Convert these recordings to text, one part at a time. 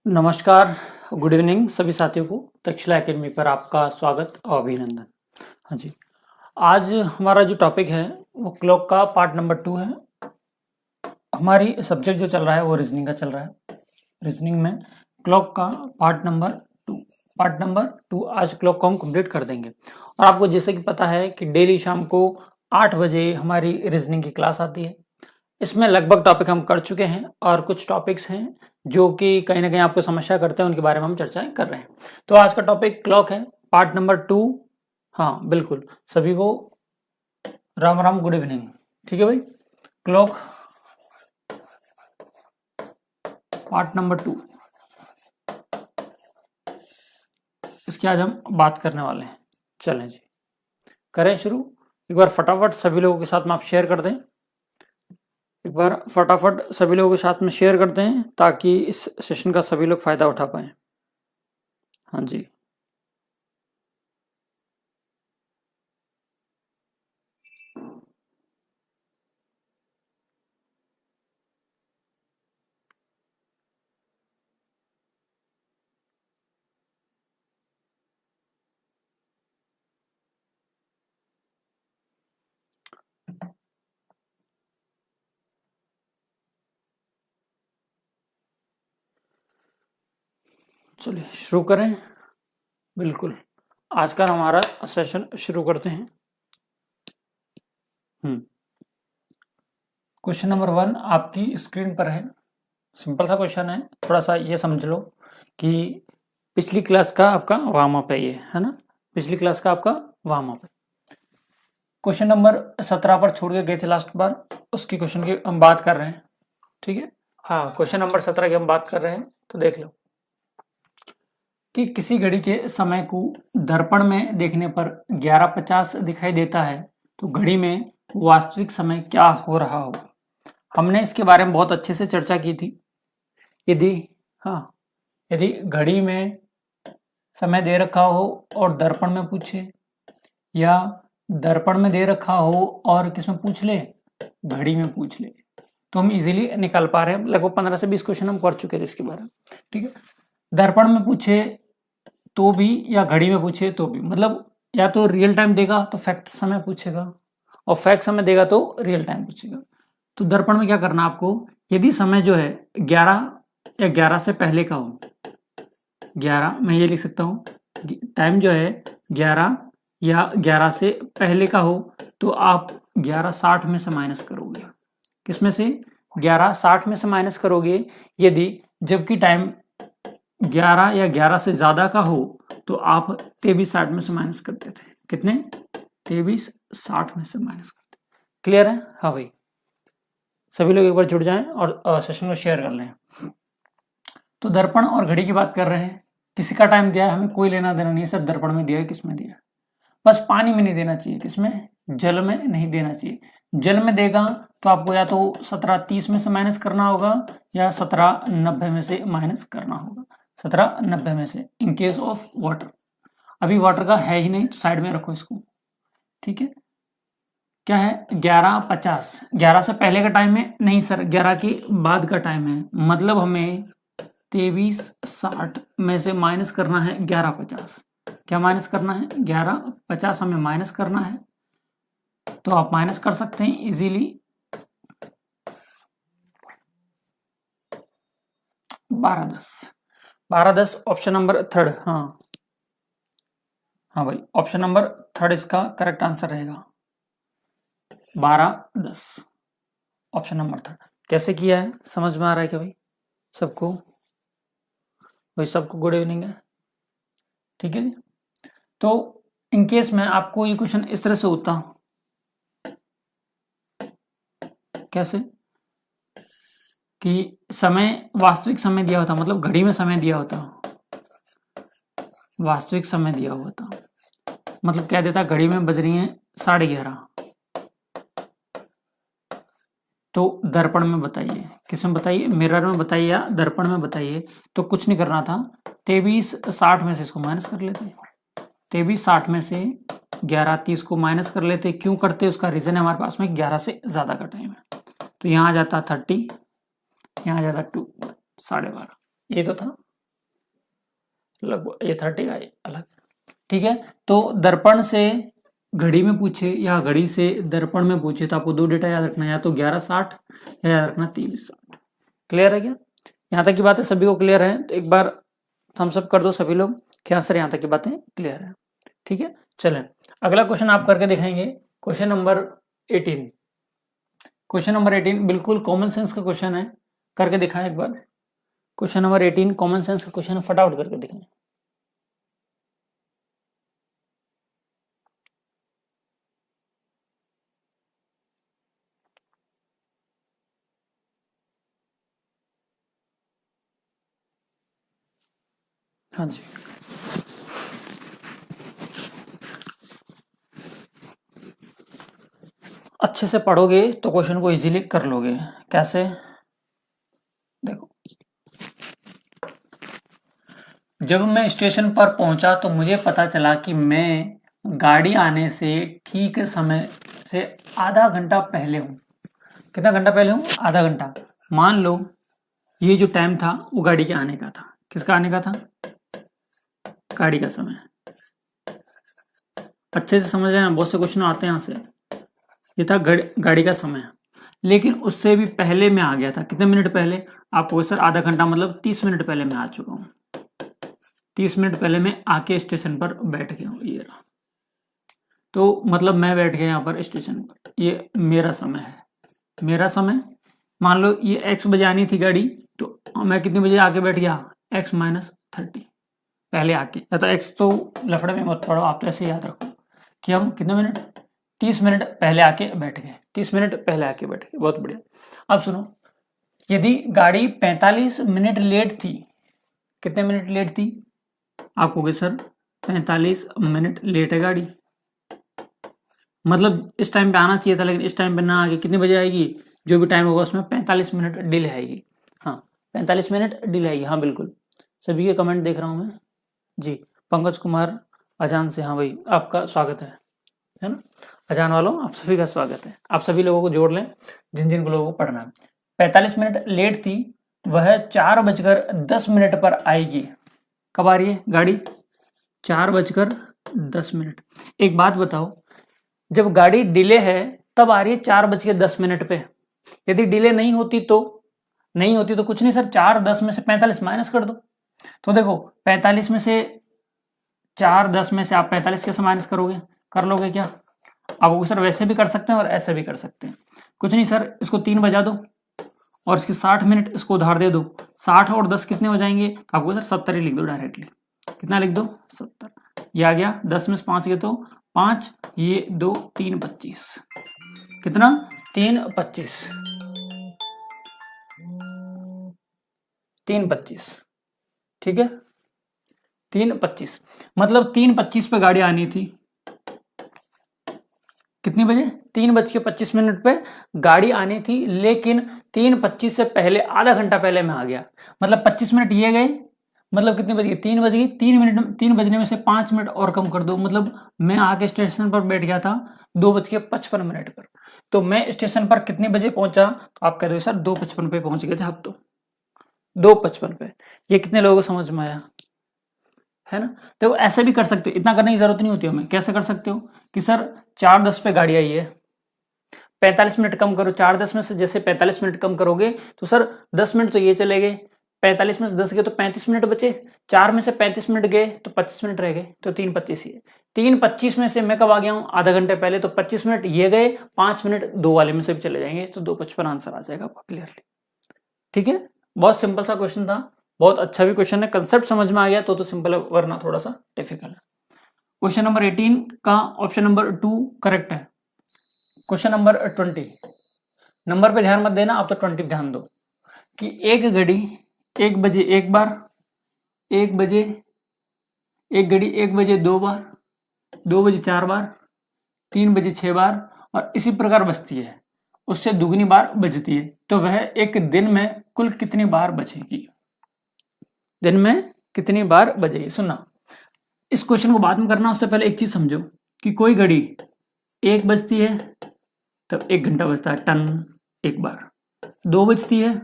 नमस्कार, good evening सभी साथियों को तक्षशिला एकेडमी पर आपका स्वागत और अभिनंदन। हाँ जी, आज हमारा जो टॉपिक है वो क्लॉक का पार्ट नंबर 2 है। हमारी सब्जेक्ट जो चल रहा है वो रीजनिंग का चल रहा है। रीजनिंग में क्लॉक का पार्ट नंबर 2 आज क्लॉक को हम कंप्लीट कर देंगे। और आपको जैसे कि पता है कि डेली शाम को 8 बजे हमारी रीजनिंग की क्लास आती है। इसमें लगभग टॉपिक हम कर चुके हैं और कुछ टॉपिक्स हैं जो कि कहीं ना कहीं आपको समस्या करते हैं, उनके बारे में हम चर्चाएं कर रहे हैं। तो आज का टॉपिक क्लॉक है, पार्ट नंबर 2। हाँ बिल्कुल, सभी को राम राम, गुड इवनिंग। ठीक है भाई, क्लॉक पार्ट नंबर 2, इसकी आज हम बात करने वाले हैं। चलें जी, करें शुरू। एक बार फटाफट सभी लोगों के साथ में आप शेयर कर दें। एक बार फटाफट सभी लोगों के साथ में शेयर करते हैं ताकि इस सेशन का सभी लोग फायदा उठा पाए। हाँ जी, चलिए शुरू करें। बिल्कुल, आज का हमारा सेशन शुरू करते हैं। क्वेश्चन नंबर 1 आपकी स्क्रीन पर है। सिंपल सा क्वेश्चन है, थोड़ा सा ये समझ लो कि पिछली क्लास का आपका वार्म अप है ये, है ना। पिछली क्लास का आपका वार्म अप है। क्वेश्चन नंबर 17 पर छोड़ के गए थे लास्ट बार, उसकी क्वेश्चन की हम बात कर रहे हैं। ठीक है, हाँ, क्वेश्चन नंबर 17 की हम बात कर रहे हैं। तो देख लो कि किसी घड़ी के समय को दर्पण में देखने पर 11:50 दिखाई देता है, तो घड़ी में वास्तविक समय क्या हो रहा होगा। हमने इसके बारे में बहुत अच्छे से चर्चा की थी। यदि हाँ, यदि घड़ी में समय दे रखा हो और दर्पण में पूछे, या दर्पण में दे रखा हो और किसमें पूछ ले, घड़ी में पूछ ले, तो हम इजीली निकाल पा रहे हैं। लगभग 15 से 20 क्वेश्चन हम कर चुके थे इसके बारे में। ठीक है, दर्पण में पूछे तो भी या घड़ी में पूछे तो भी, मतलब या तो रियल टाइम देगा तो फैक्ट समय पूछेगा, और फैक्ट समय देगा तो रियल टाइम पूछेगा। तो दर्पण में क्या करना आपको, यदि समय जो है 11 या 11 से पहले का हो, 11 मैं ये लिख सकता हूँ, टाइम जो है 11 या 11 से पहले का हो, तो आप 11:60 में से माइनस करोगे। किसमें से? 11:60 में से माइनस करोगे। यदि जबकि टाइम 11 या 11 से ज्यादा का हो तो आप 23:60 में से माइनस करते थे। कितने? 23:60 में से माइनस करते। क्लियर है? हाँ भाई, सभी लोग एक बार जुड़ जाएं और सेशन को शेयर कर लें। तो दर्पण और घड़ी की बात कर रहे हैं। किसी का टाइम दिया है, हमें कोई लेना देना नहीं है, सिर्फ दर्पण में दिया है, किसमें दिया है। बस पानी में नहीं देना चाहिए, किसमें? जल में नहीं देना चाहिए। जल में देगा तो आपको या तो 17:30 में से माइनस करना होगा या 17:90 में से माइनस करना होगा। 17:90 में से इन केस ऑफ वाटर। अभी वाटर का है ही नहीं तो साइड में रखो इसको। ठीक है, क्या है? 11:50। 11 से पहले का टाइम है? नहीं सर, 11 के बाद का टाइम है। मतलब हमें 23:60 में से माइनस करना है 11:50। क्या माइनस करना है? 11:50 हमें माइनस करना है। तो आप माइनस कर सकते हैं इजीली। 12:10। 12:10 option number 3। हाँ हाँ भाई, ऑप्शन नंबर 3 इसका करेक्ट आंसर रहेगा। 12:10 ऑप्शन नंबर 3। कैसे किया है, समझ में आ रहा है क्या भाई सबको? भाई सबको गुड इवनिंग है। ठीक है जी, तो इन केस में आपको ये क्वेश्चन इस तरह से होता, कैसे कि समय, वास्तविक समय दिया होता, मतलब घड़ी में समय दिया होता, वास्तविक समय दिया हुआ था, मतलब क्या देता, घड़ी में बज रही है 11:30। तो दर्पण में बताइए, किसमें बताइए, मिरर में बताइए या दर्पण में बताइए। तो कुछ नहीं करना था, 23:60 में से इसको माइनस कर लेते। 23:60 में से 11:30 को माइनस कर लेते। क्यों करते, उसका रीजन है हमारे पास में 11 से ज्यादा का टाइम है। तो यहाँ आ जाता 30, यहाँ आ जाता 2, 12:30। ये तो था। लगभग ये 30 का ये अलग। ठीक है, तो दर्पण से घड़ी में पूछे या घड़ी से दर्पण में पूछे तो आपको दो डेटा याद रखना है, या तो 1160 या याद रखना 2360। क्लियर है क्या? यहाँ तक की बातें सभी को क्लियर है? तो एक बार थम्स अप कर दो सभी लोग कि हाँ सर यहाँ तक की बातें क्लियर है। ठीक है, चलें अगला क्वेश्चन आप करके दिखाएंगे। Question number 18। क्वेश्चन नंबर 18 बिल्कुल कॉमन सेंस का क्वेश्चन है, करके दिखाएं एक बार। क्वेश्चन नंबर 18 कॉमन सेंस का क्वेश्चन है, फटाफट करके दिखाएं। हाँ जी, अच्छे से पढ़ोगे तो क्वेश्चन को इजीली कर लोगे। कैसे? देखो, जब मैं स्टेशन पर पहुंचा तो मुझे पता चला कि मैं गाड़ी आने से ठीक समय से आधा घंटा पहले हूं। कितना घंटा पहले हूं? आधा घंटा। मान लो ये जो टाइम था वो गाड़ी के आने का था। किसका आने का था? गाड़ी का समय। अच्छे से समझ रहे हैं, बहुत से क्वेश्चन आते हैं यहाँ से। ये था गाड़ी का समय, लेकिन उससे भी पहले मैं आ गया था। कितने मिनट पहले? आपको सर आधा घंटा मतलब 30 मिनट पहले मैं आ चुका हूँ। 30 मिनट पहले मैं आके स्टेशन पर बैठ गया हूँ। ये रहा, तो मतलब मैं बैठ गया यहाँ पर स्टेशन पर। ये मेरा समय है, मेरा समय। मान लो ये x बजे आनी थी गाड़ी, तो मैं कितने बजे आके बैठ गया? x माइनस 30 पहले आके। या तो x तो लफड़े में मत पड़ो, आप तो ऐसे याद रखो कि हम कितने मिनट, 30 मिनट पहले आके बैठ गए। 30 मिनट पहले आके बैठ गए, बहुत बढ़िया। अब सुनो, यदि गाड़ी 45 मिनट लेट थी, कितने मिनट लेट थी? आप कहोगे सर 45 मिनट लेट है गाड़ी, मतलब इस टाइम पे आना चाहिए था, लेकिन इस टाइम पे ना आके कितने बजे आएगी? जो भी टाइम होगा उसमें 45 मिनट डिले आएगी। हाँ, 45 मिनट डिले आएगी। हाँ बिल्कुल, सभी के कमेंट देख रहा हूँ मैं जी। पंकज कुमार अजान से, हाँ भाई आपका स्वागत है ना? अजान वालों आप सभी का स्वागत है। आप सभी लोगों को जोड़ लें जिन जिन लोगों को पढ़ना है। 45 मिनट लेट थी, वह 4:10 पर आएगी। कब आ रही है गाड़ी? 4:10। एक बात बताओ, जब गाड़ी डिले है तब आ रही है 4:10 पे। यदि डिले नहीं होती तो कुछ नहीं सर, 4:10 में से 45 माइनस कर दो। तो देखो 45 में से 4:10 में से आप 45 कैसे माइनस करोगे? कर लोगे क्या? आप सर वैसे भी कर सकते हैं और ऐसे भी कर सकते हैं। कुछ नहीं सर, इसको 3 बजा दो और इसके 60 मिनट इसको उधार दे दो। 60 और 10 कितने हो जाएंगे? आपको सर 70 ही लिख दो डायरेक्टली। कितना लिख दो? 70। ये आ गया, 10 में से 5 गए तो 5, ये 2, 3, 25। कितना? 3, 25। 3, 25। ठीक है, 3, 25 मतलब 3:25 पे गाड़ी आनी थी। कितनी बजे? 3:25 पे गाड़ी आनी थी, लेकिन 3:25 से पहले आधा घंटा पहले मैं आ गया। मतलब 25 मिनट ये गए, मतलब कितने बज गए? 3 बज गई। 3 बजने में से 5 मिनट और कम कर दो, मतलब मैं आके स्टेशन पर बैठ गया था 2:55 पर। तो मैं स्टेशन पर कितने बजे पहुंचा? तो आप कह रहे हो सर 2:55 पे पहुंच गए थे आप तो। 2:55 पे। ये कितने लोगों को समझ में आया? है ना? देखो ऐसे भी कर सकते हो, इतना करने की जरूरत नहीं होती हमें। कैसे कर सकते हो कि सर 4:10 पे गाड़ी आई है, 45 मिनट कम करो। 4:10 में से जैसे 45 मिनट कम करोगे तो सर 10 मिनट तो ये चले गए, 45 में से 10 गए तो 35 मिनट बचे। 4 में से 35 मिनट गए तो 25 मिनट रह गए, तो 3:25 ही है। 3:25 में से मैं कब आ गया हूँ? आधा घंटे पहले। तो 25 मिनट ये गए, 5 मिनट दो वाले में से भी चले जाएंगे, तो 2:55 आंसर आ जाएगा आपका क्लियरली। ठीक है, बहुत सिंपल सा क्वेश्चन था, बहुत अच्छा भी क्वेश्चन है। कंसेप्ट समझ में आ गया तो सिंपल है, वरना थोड़ा सा डिफिकल्ट है। क्वेश्चन नंबर 18 का ऑप्शन नंबर 2 करेक्ट है। क्वेश्चन नंबर 20, नंबर पे ध्यान मत देना आप, तो 20 पे ध्यान दो कि एक घड़ी 1 बजे एक बार, 1 बजे एक घड़ी 1 बजे 2 बार, 2 बजे 4 बार, 3 बजे 6 बार, और इसी प्रकार बजती है। उससे दुगनी बार बजती है, तो वह एक दिन में कुल कितनी बार बजेगी? दिन में कितनी बार बजेगी? सुनना, इस क्वेश्चन को बाद में करना, उससे पहले एक चीज समझो कि कोई घड़ी 1 बजती है तब 1 घंटा बजता है, टन, एक बार। 2 बजती है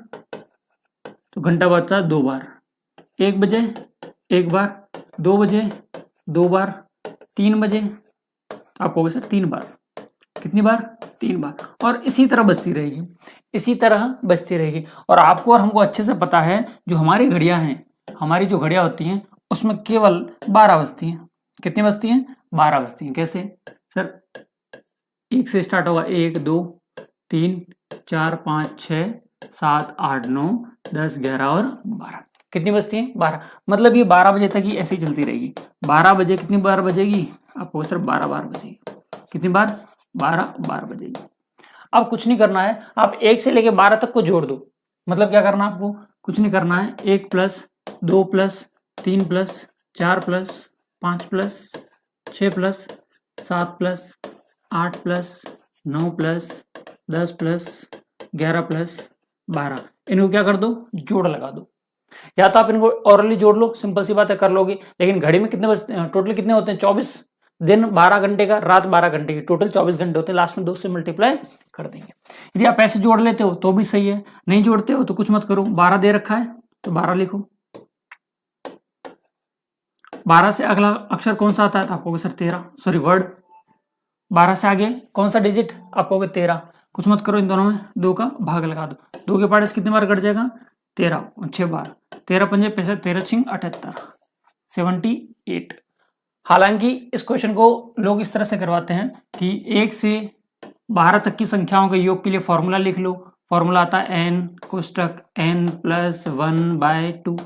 तो घंटा बजता है 2 बार। 1 बजे एक बार, 2 बजे 2 बार, 3 बजे आप कहोगे सर 3 बार, कितनी बार? 3 बार, और इसी तरह बजती रहेगी, इसी तरह बजती रहेगी। और आपको और हमको अच्छे से पता है जो हमारी घड़ियां हैं, हमारी जो घड़ियां होती हैं उसमें केवल 12 बजती हैं। कितनी बजती हैं? 12 बजती हैं। कैसे सर? 1 से स्टार्ट होगा, 1 2 3 4 5 6 7 8 9 10 11 और 12। कितनी बजती हैं? 12। मतलब ये 12 बजे तक ही ऐसे ही चलती रहेगी। 12 बजे कितनी बार बजेगी? आपको सर 12 बार बजेगी। कितनी बार? 12 बार बजेगी। अब कुछ नहीं करना है, आप 1 से लेके 12 तक को जोड़ दो। मतलब क्या करना है आपको? कुछ नहीं करना है। 1 plus 2 plus 3 plus 4 plus 5 plus 6 plus 7 plus 8 plus 9 plus 10 plus 11 plus 12, इनको क्या कर दो? जोड़ लगा दो। या तो आप इनको ऑरली जोड़ लो, सिंपल सी बात है, कर लोगे। लेकिन घड़ी में कितने बजते हैं? टोटल कितने होते हैं? 24 दिन 12 घंटे का, रात 12 घंटे की, टोटल 24 घंटे होते हैं। लास्ट में 2 से मल्टीप्लाई कर देंगे। यदि आप ऐसे जोड़ लेते हो तो भी सही है, नहीं जोड़ते हो तो कुछ मत करो। 12 दे रखा है तो 12 लिखो। 12 से अगला अक्षर कौन सा आता है? तो आप कहोगे सर 13, सॉरी वर्ड। 12 से आगे कौन सा डिजिट? आप कहोगे 13। कुछ मत करो, इन दोनों में 2 का भाग लगा दो। 2 के पार्ट कितने बार कट जाएगा? 13, 6 बार। 13 पंजे 65, 13 छिंग 78, 78। हालांकि इस क्वेश्चन को लोग इस तरह से करवाते हैं कि 1 से 12 तक की संख्याओं के योग के लिए फॉर्मूला लिख लो। फॉर्मूला आता है n कोष्टक n + 1/2,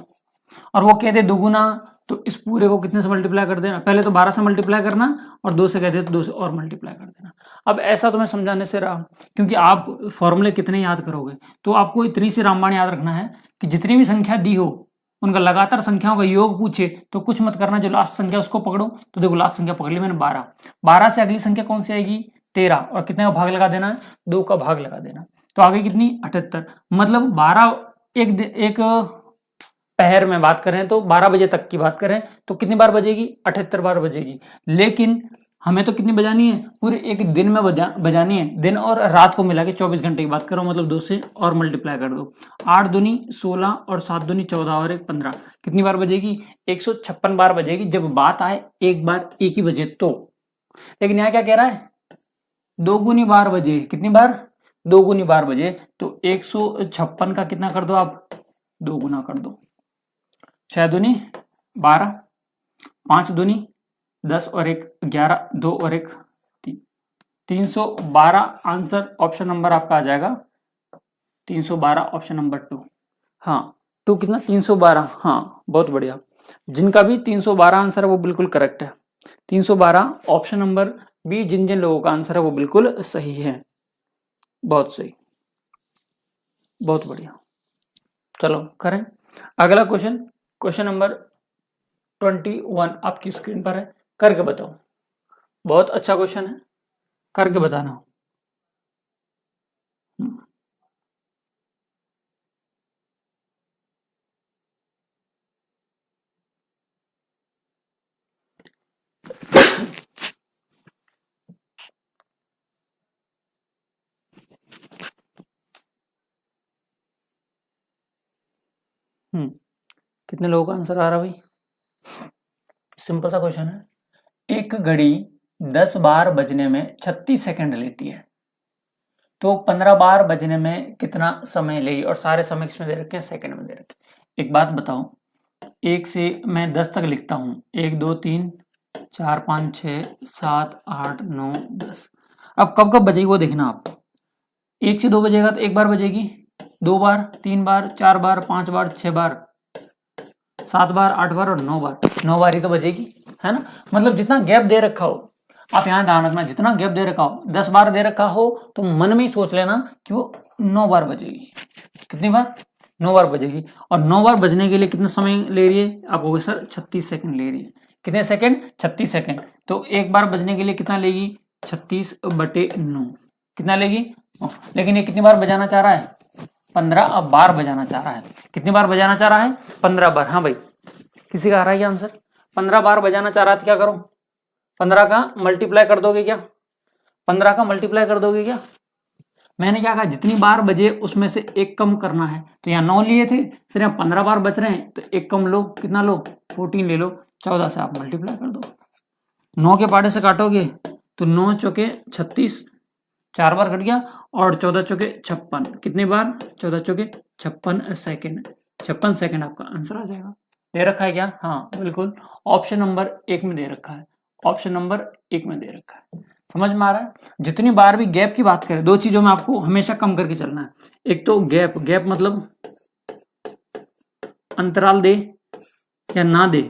और वो कहते दुगुना, तो इस पूरे को कितने से मल्टीप्लाई कर देना? पहले तो 12 से मल्टीप्लाई करना, और 2 से कहते तो 2 से और मल्टीप्लाई कर देना। अब ऐसा तो मैं समझाने से रहा, क्योंकि आप फॉर्मूले कितने याद करोगे, तो आपको इतनी सी रामबाण याद रखना है कि जितनी भी संख्या दी हो उनका लगातार संख्याओं का योग पूछे तो कुछ मत करना, जो लास्ट संख्या उसको पकड़ो। तो देखो लास्ट संख्या पकड़ ली मैंने 12। 12 से अगली संख्या कौन सी आएगी? 13, और कितने का भाग लगा देना है? 2 का भाग लगा देना। तो आगे कितनी? 78। मतलब 12 एक पहर में बात करें तो 12 बजे तक की बात करें तो कितनी बार बजेगी? 78 बार बजेगी। लेकिन हमें तो कितनी बजानी है? पूरे एक दिन में बजानी है। दिन और रात को मिला के 24 घंटे की बात करो, मतलब 2 से और मल्टीप्लाई कर दो। 8 दूनी 16 और 7 दूनी 14 और 1 15। कितनी बार बजेगी? 156 बार बजेगी, जब बात आए एक बार एक ही बजे तो। लेकिन यहाँ क्या कह रहा है? 2 गुनी बार बजे। कितनी बार? 2 गुनी बार बजे। तो 156 का कितना कर दो आप? 2 गुना कर दो। 6 दूनी 12, 5 दूनी 10 और 1 11, 2 और 1 3, 312 आंसर ऑप्शन नंबर आपका आ जाएगा 312, ऑप्शन नंबर 2। हाँ 2 कितना? 312। हाँ बहुत बढ़िया, जिनका भी 312 आंसर है वो बिल्कुल करेक्ट है। 312 ऑप्शन नंबर बी, जिन जिन लोगों का आंसर है वो बिल्कुल सही है। बहुत सही, बहुत बढ़िया। चलो करें अगला क्वेश्चन। क्वेश्चन नंबर 21 आपकी स्क्रीन पर है, करके बताओ। बहुत अच्छा क्वेश्चन है, करके बताना। कितने लोगों का आंसर आ रहा भाई? सिंपल सा क्वेश्चन है। एक घड़ी 10 बार बजने में 36 सेकंड लेती है, तो 15 बार बजने में कितना समय लेगी? और सारे समय इसमें दे रखे हैं, सेकंड में दे रखे। एक बात बताओ, 1 से मैं 10 तक लिखता हूं, 1 2 3 4 5 6 7 8 9 10। अब कब कब बजेगी वो देखना आप। 1 से 2 बजेगा तो 1 बार बजेगी, 2 बार, 3 बार, 4 बार, 5 बार, 6 बार, 7 बार, 8 बार और 9 बार। 9 बार ही तो बजेगी, है ना? मतलब जितना गैप दे रखा हो, आप यहाँ ध्यान रखना, जितना गैप दे रखा हो, 10 बार दे रखा हो तो मन में ही सोच लेना कि वो 9 बार बजेगी। कितनी बार? 9 बार बजेगी। और 9 बार बजने के लिए कितना समय ले रही है? आप कहोगे सर 36 सेकंड ले रही है। कितने सेकंड? 36 सेकंड। तो एक बार बजने के लिए कितना लेगी? 36/9। कितना लेगी? लेकिन ये कितनी बार बजाना चाह रहा है? 15 बार बजाना चाह रहा है। कितनी बार बजाना चाह रहा है? 15 बार। हाँ भाई, किसी का आ रहा है क्या आंसर? 15 बार बजाना चाह रहा है तो क्या करो? 15 का मल्टीप्लाई कर दोगे क्या? 15 का मल्टीप्लाई कर दोगे क्या? मैंने क्या कहा? जितनी बार बजे उसमें से एक कम करना है। तो यहाँ 9 लिए थे, सर यहाँ 15 बार बच रहे हैं तो एक कम लो। कितना लो? 14 ले लो। 14 से आप मल्टीप्लाई कर दो। 9 के पाड़े से काटोगे तो 9 चौके 36, 4 बार कट गया, और 14 चौके 56, कितनी बार? 14 चौके 56 सेकेंड। 56 सेकेंड आपका आंसर आ जाएगा। दे रखा है क्या? हाँ बिल्कुल, ऑप्शन नंबर 1 में दे रखा है, ऑप्शन नंबर 1 में दे रखा है। समझ में आ रहा है? जितनी बार भी गैप की बात करें, दो चीजों में आपको हमेशा कम करके चलना है। एक तो गैप, गैप मतलब अंतराल दे या ना दे,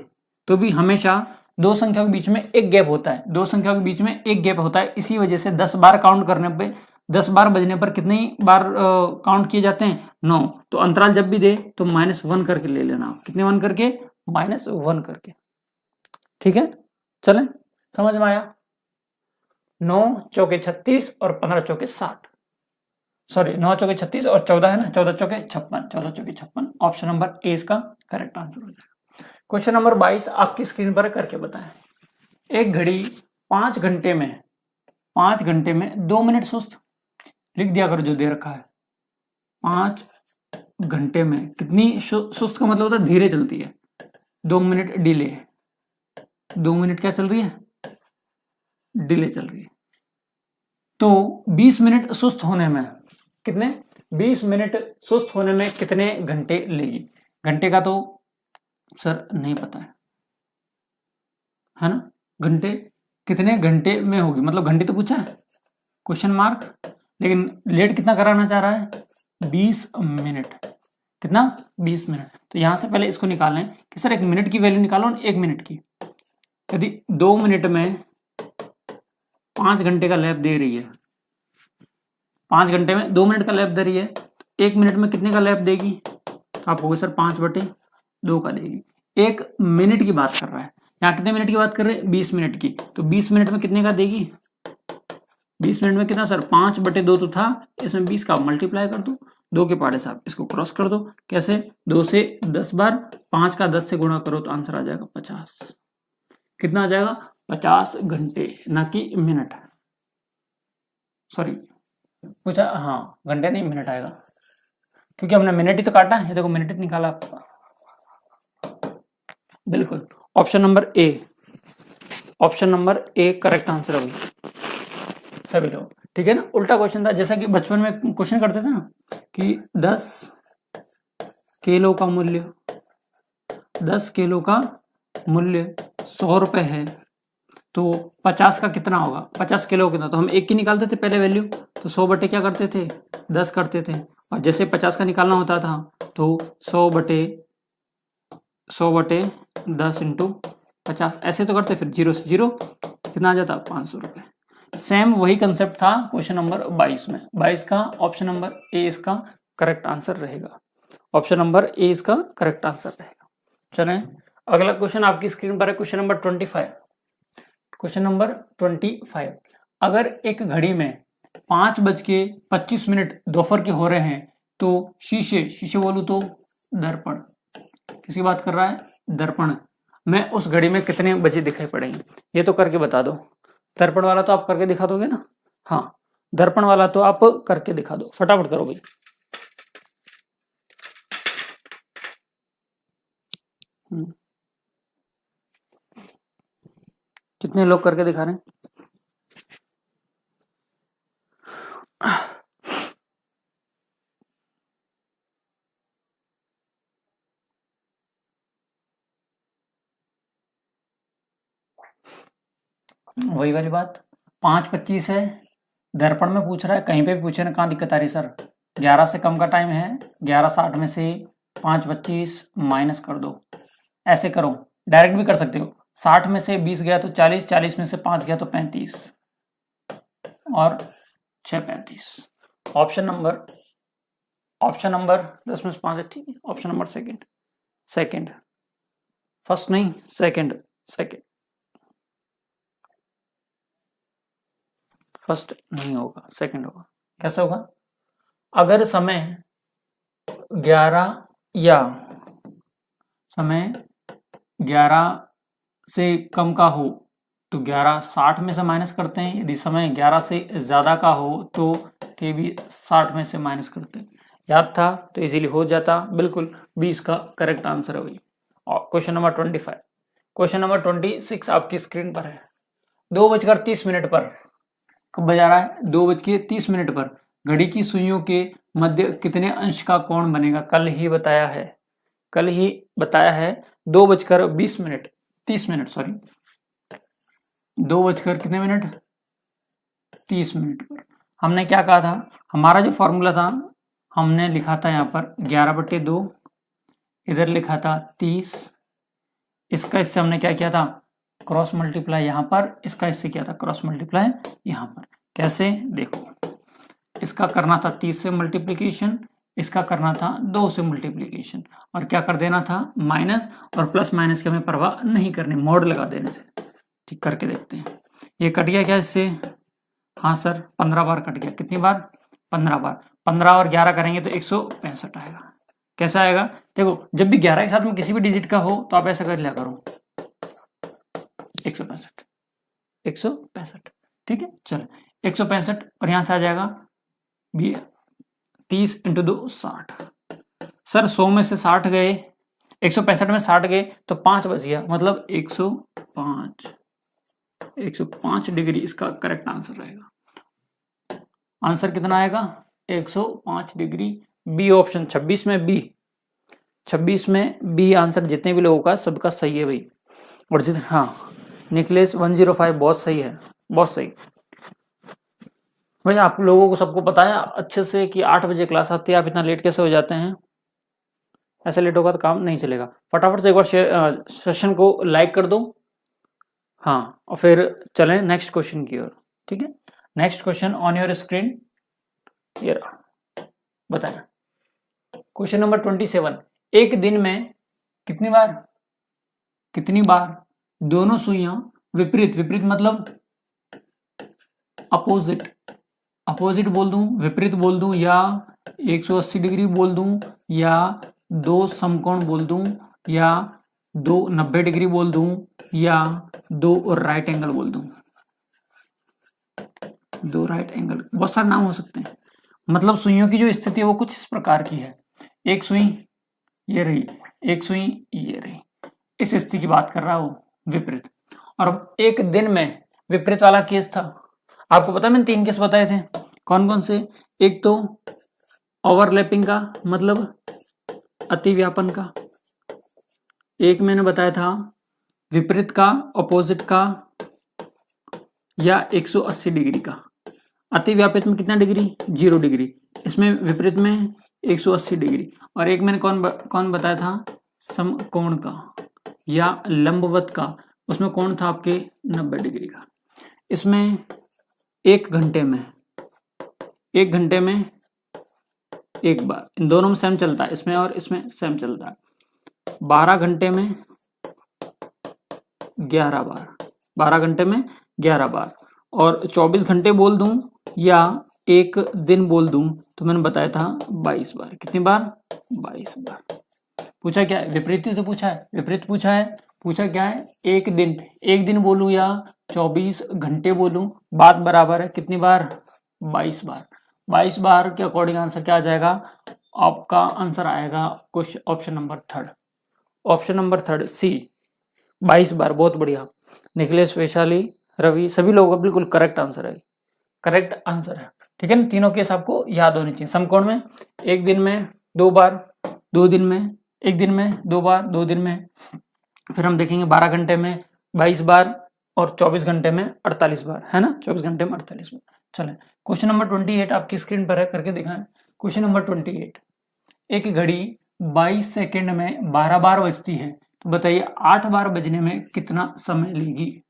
तो भी हमेशा दो संख्याओं के बीच में एक गैप होता है, दो संख्याओं के बीच में एक गैप होता है। इसी वजह से 10 बार काउंट करने पे, 10 बार बजने पर कितनी बार काउंट किए जाते हैं? 9। तो अंतराल जब भी दे तो -1 करके ले लेना। कितने 1 करके? -1 करके। ठीक है, चलें, समझ में आया? 9 चौके 36 और 15 चौके 60, सॉरी 9 चौके 36 और 14 है ना, 14 चौके 56, 14 चौके 56, ऑप्शन नंबर ए इसका करेक्ट आंसर हो जाएगा। क्वेश्चन नंबर 22 आपकी स्क्रीन पर करके बताएं। एक घड़ी 5 घंटे में 2 मिनट सुस्त, लिख दिया करो जो दे रखा है। 5 घंटे में कितनी सुस्त का मतलब होता है धीरे चलती है, 2 मिनट डिले, 2 मिनट क्या चल रही है? डिले चल रही है। तो 20 मिनट सुस्त होने में कितने? 20 मिनट सुस्त होने में कितने घंटे लेगी? घंटे का तो सर नहीं पता है ना, घंटे कितने घंटे में होगी, मतलब घंटे तो पूछा है, क्वेश्चन मार्क, लेकिन लेट कितना कराना चाह रहा है? 20 मिनट। कितना? 20 मिनट। तो यहां से पहले इसको निकाल लें कि सर एक मिनट की वैल्यू निकालो और 1 मिनट की। यदि 2 मिनट में 5 घंटे का लैप दे रही है, 5 घंटे में 2 मिनट का लैप दे रही है, तो 1 मिनट में कितने का लैप देगी? तो आप होगे सर 5/2 का देगी। 1 मिनट की बात कर रहा है, यहाँ कितने मिनट की बात कर रहे हैं? 20 मिनट की। तो 20 मिनट में कितने का देगी? 20 मिनट में कितना सर? 5/2 तो था, इसमें 20 का मल्टीप्लाई कर दो, 2 के पाड़े से आप इसको क्रॉस कर दो। कैसे? 2 से 10 बार, 5 का 10 से गुणा करो तो आंसर आ जाएगा 50। कितना आ जाएगा? 50 घंटे, ना कि मिनट, सॉरी पूछा, हाँ घंटे नहीं मिनट आएगा, क्योंकि हमने मिनट ही तो काटा है, देखो मिनट ही निकाला आपका। बिल्कुल, option number A, option number A correct answer है सभी लोग। ठीक है ना, उल्टा क्वेश्चन था, जैसा कि बचपन में क्वेश्चन करते थे ना कि 10 किलो का मूल्य, 10 किलो का मूल्य 100 रुपए है, तो 50 का कितना होगा? 50 किलो कितना? तो हम 1 की निकालते थे पहले वैल्यू, तो 100 बटे क्या करते थे? 10 करते थे, और जैसे 50 का निकालना होता था तो 100 बटे 10 इंटू 50 ऐसे तो करते, फिर 0 से 0 कितना आ जाता? 500 रुपए। सेम वही कंसेप्ट था क्वेश्चन नंबर 22 में। 22 का ऑप्शन नंबर ए इसका करेक्ट आंसर रहेगा, ऑप्शन नंबर ए इसका करेक्ट आंसर रहेगा। चलें, अगला क्वेश्चन आपकी स्क्रीन पर है, क्वेश्चन नंबर 25। क्वेश्चन नंबर 25, अगर एक घड़ी में 5:25 दोपहर के हो रहे हैं, तो शीशे बोलूं तो दर्पण, किसकी बात कर रहा है? दर्पण में उस घड़ी में कितने बजे दिखाई पड़ेंगे? ये तो करके बता दो। दर्पण वाला तो आप करके दिखा दोगे ना? हाँ, दर्पण वाला तो आप करके दिखा दो, फटाफट करो भाई। कितने लोग करके दिखा रहे हैं? वही वाली बात, 5:25 है, दर्पण में पूछ रहा है, कहीं पे भी पूछे ना, कहाँ दिक्कत आ रही सर? 11 से कम का टाइम है, 11:60 में से 5:25 माइनस कर दो, ऐसे करो, डायरेक्ट भी कर सकते हो। 60 में से 20 गया तो 40, 40 में से 5 गया तो 35, और 6 35। ऑप्शन नंबर 10 में से 5 है, ठीक है, ऑप्शन नंबर सेकंड, फर्स्ट नहीं, सेकंड, फर्स्ट नहीं होगा, सेकंड होगा। कैसे होगा? अगर समय 11 से कम का हो तो 11:60 में से माइनस करते हैं, यदि समय 11 से ज्यादा का हो तो भी 60 में से माइनस करते हैं। याद था तो इजीली हो जाता, बिल्कुल 20 का करेक्ट आंसर है वही। क्वेश्चन नंबर 25, क्वेश्चन नंबर 26 आपकी स्क्रीन पर है। 2:30 पर, कब बजा रहा है? 2:30 पर घड़ी की सुइयों के मध्य कितने अंश का कोण बनेगा? कल ही बताया है 2:20 सॉरी 2 कितने मिनट 30 मिनट पर हमने क्या कहा था? हमारा जो फॉर्मूला था हमने लिखा था यहाँ पर 11/2, इधर लिखा था 30, इसका इससे हमने क्या किया था? क्रॉस मल्टीप्लाई यहाँ पर, इसका इससे किया था क्रॉस मल्टीप्लाई यहाँ पर। कैसे? देखो, इसका करना था 30 से मल्टीप्लीकेशन, इसका करना था 2 से मल्टीप्लीकेशन, और क्या कर देना था? माइनस, और प्लस माइनस की हमें परवाह नहीं करनी, मोड लगा देने से। ठीक, करके देखते हैं। ये कट गया क्या इससे? हाँ सर, 15 बार कट गया। कितनी बार? 15 बार। 15 और 11 करेंगे तो 165 आएगा। कैसा आएगा? देखो, जब भी 11 के साथ में किसी भी डिजिट का हो तो आप ऐसा कर लिया करो, 165। ठीक है, चलो 165, और यहां से आ जाएगा 30 × 2 60। सर 100 में से 60 गए, 165 में 60 गए तो 5 बच गया, मतलब 105 डिग्री इसका करेक्ट आंसर रहेगा। आंसर कितना आएगा? 105 डिग्री। बी ऑप्शन 26 में बी, 26 में बी आंसर जितने भी लोगों का सबका सही है भाई। और हाँ, निकलेस 105 बहुत सही है, बहुत सही भाई। आप लोगों को सबको पता है अच्छे से कि 8 बजे क्लास आती है, आप इतना लेट कैसे हो जाते हैं? ऐसे लेट होगा तो काम नहीं चलेगा। फटाफट से एक बार सेशन को लाइक कर दो। हाँ, और फिर चलें नेक्स्ट क्वेश्चन की ओर। ठीक है, next question on your screen, ये बताएं। क्वेश्चन नंबर 27, एक दिन में कितनी बार दोनों सुइयां विपरीत मतलब अपोजिट बोल दूं, विपरीत बोल दूं, या 180 डिग्री बोल दूं, या 2 समकोण बोल दूं, या 2 90 डिग्री बोल दूं, या 2 राइट एंगल बोल दूं? 2 राइट एंगल, बहुत सारे नाम हो सकते हैं। मतलब सुइयों की जो स्थिति है वो कुछ इस प्रकार की है। एक सुई ये रही, एक सुई ये रही, इस स्थिति की बात कर रहा हूं, विपरीत। और एक दिन में विपरीत वाला केस था। आपको पता है मैंने 3 केस बताए थे, कौन कौन से? एक तो ओवरलैपिंग का, मतलब अतिव्यापन का। एक मैंने बताया था विपरीत का, अपोजिट का, या 180 डिग्री का। अतिव्यापित में कितना डिग्री? 0 डिग्री। इसमें विपरीत में 180 डिग्री। और एक मैंने कौन बताया था? समकोण का या लंबवत का, उसमें कौन था आपके? 90 डिग्री का। इसमें 1 घंटे में एक बार, इन दोनों में सेम चलता है, इसमें और इसमें सेम चलता है। 12 घंटे में 11 बार, 12 घंटे में 11 बार। और 24 घंटे बोल दूं या एक दिन बोल दूं तो मैंने बताया था 22 बार। कितनी बार? 22 बार। पूछा क्या है? विपरीत ही तो पूछा है, विपरीत पूछा है। पूछा क्या है? एक दिन बोलूं या 24 घंटे बोलूं, बात बराबर है। कितनी बार? 22 बार। 22 बार के अकॉर्डिंग आंसर क्या आ जाएगा? आपका आंसर आएगा क्वेश्चन ऑप्शन नंबर 3 सी, 22 बार। बहुत बढ़िया निखिलेश, वैशाली, रवि, सभी लोगों का बिल्कुल करेक्ट आंसर है, करेक्ट आंसर है। ठीक है ना, तीनों केस आपको याद होनी चाहिए। समकोण में एक दिन में 2 बार, 2 दिन में, एक दिन में 2 बार, 2 दिन में। फिर हम देखेंगे 12 घंटे में 22 बार और 24 घंटे में 48 बार, है ना, 24 घंटे में 48 बार। चले क्वेश्चन नंबर 28 आपकी स्क्रीन पर है, करके दिखाएं। क्वेश्चन नंबर 28, एक घड़ी 22 सेकेंड में 12 बार बजती है, तो बताइए 8 बार बजने में कितना समय लेगी?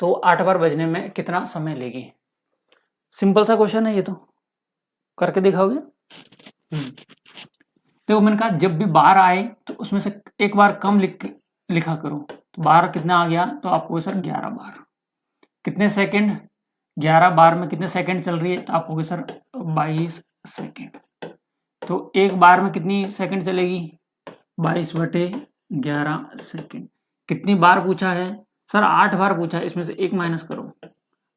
तो 8 बार बजने में कितना समय लेगी? सिंपल सा क्वेश्चन है ये, तो करके दिखाओगे? तो मैंने कहा जब भी बार आए तो उसमें से एक बार कम लिखा करो। तो बार कितना आ गया? तो आपको सर 11 बार। कितने सेकंड? 11 बार में कितने सेकंड चल रही है? तो आपको सर 22 सेकंड। तो एक बार में कितनी सेकंड चलेगी? 22/11 सेकंड। कितनी बार पूछा है? सर 8 बार पूछा है, इसमें से 1 माइनस करो।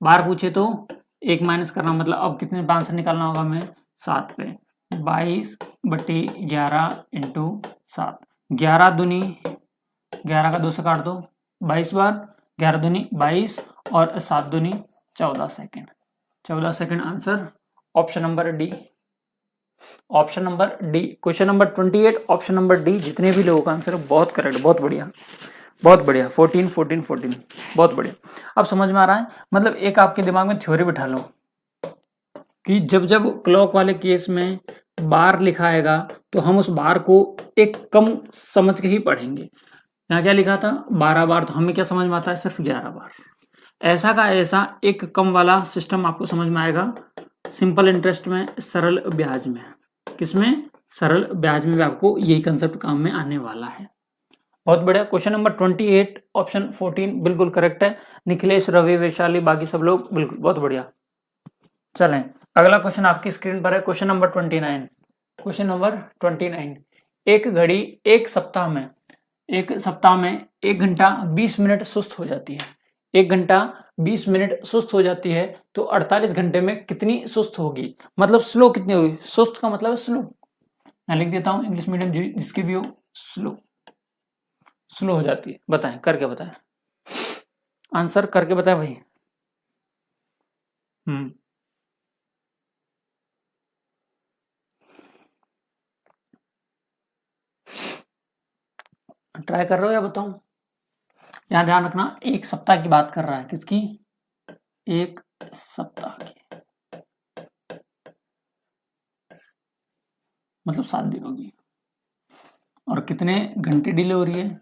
बार पूछे तो 1 माइनस करना, मतलब अब कितने आंसर निकालना होगा हमें? 7 पे 22/11 × 7। 11 दूनी 11 का 2 से काट दो 22 बार, 11 दूनी 22 और 7 दूनी 14 second. 14 second answer option number D. Option number D, question number 28 option number D. जितने भी लोगों का आंसर बहुत करेक्ट, बहुत बढ़िया, बहुत बढ़िया। 14 14 14 बहुत बढ़िया। अब समझ में आ रहा है, मतलब एक आपके दिमाग में थ्योरी बिठा लो कि जब जब क्लॉक वाले केस में बार लिखा आएगा तो हम उस बार को एक कम समझ के ही पढ़ेंगे। यहाँ क्या लिखा था 12 बार, तो हमें क्या समझ में आता है सिर्फ 11 बार। ऐसा का ऐसा एक कम वाला सिस्टम आपको समझ में आएगा सिंपल इंटरेस्ट में, सरल ब्याज में। किसमें? सरल ब्याज में भी आपको यही कंसेप्ट काम में आने वाला है। बहुत बढ़िया। क्वेश्चन नंबर 28 ऑप्शन 14 बिल्कुल करेक्ट है। निखिलेश, रवि, वैशाली, बाकी सब लोग बिल्कुल, बहुत बढ़िया। चलें, अगला क्वेश्चन आपकी स्क्रीन पर है, क्वेश्चन नंबर 29। क्वेश्चन नंबर 29, एक घड़ी एक सप्ताह में 1 घंटा 20 मिनट सुस्त हो जाती है। 1 घंटा 20 मिनट सुस्त हो जाती है तो 48 घंटे में कितनी सुस्त होगी? मतलब स्लो कितनी होगी? सुस्त का मतलब है स्लो। मैं लिख देता हूं इंग्लिश मीडियम जिसकी भी हो, स्लो, स्लो हो जाती है। बताएं, करके बताएं, आंसर करके बताएं भाई। ट्राई कर रहे हो या बताऊं? यहां ध्यान रखना, एक सप्ताह की बात कर रहा है। किसकी? एक सप्ताह की, मतलब 7 दिनों की। और कितने घंटे डिले हो रही है?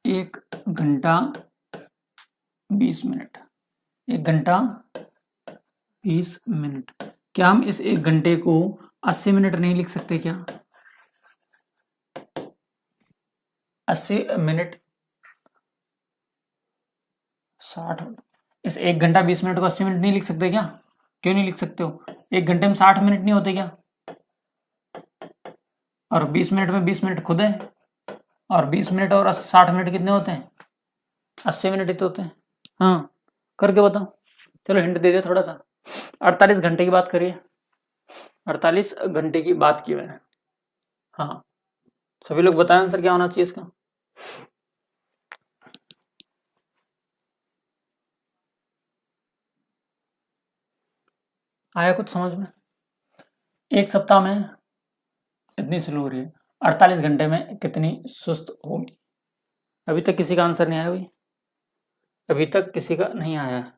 1 घंटा 20 मिनट। 1 घंटा 20 मिनट। क्या हम इस 1 घंटे को 80 मिनट नहीं लिख सकते क्या? 80 मिनट 60, इस 1 घंटा 20 मिनट को 80 मिनट नहीं लिख सकते क्या? क्यों नहीं लिख सकते हो? 1 घंटे में 60 मिनट नहीं होते क्या? और 20 मिनट में 20 मिनट खुद है, और 20 मिनट और 60 मिनट कितने होते हैं? 80 मिनट ही तो होते हैं। हाँ, करके बताओ। चलो हिंट दे दिया थोड़ा सा। 48 घंटे की बात करिए, 48 घंटे की बात की मैंने। हाँ, सभी लोग बताएं आंसर क्या होना चाहिए इसका। आया कुछ समझ में? एक सप्ताह में इतनी स्लो हो रही है, 48 घंटे में कितनी सुस्त होगी? अभी तक किसी का आंसर नहीं आया भाई, अभी तक किसी का नहीं आया।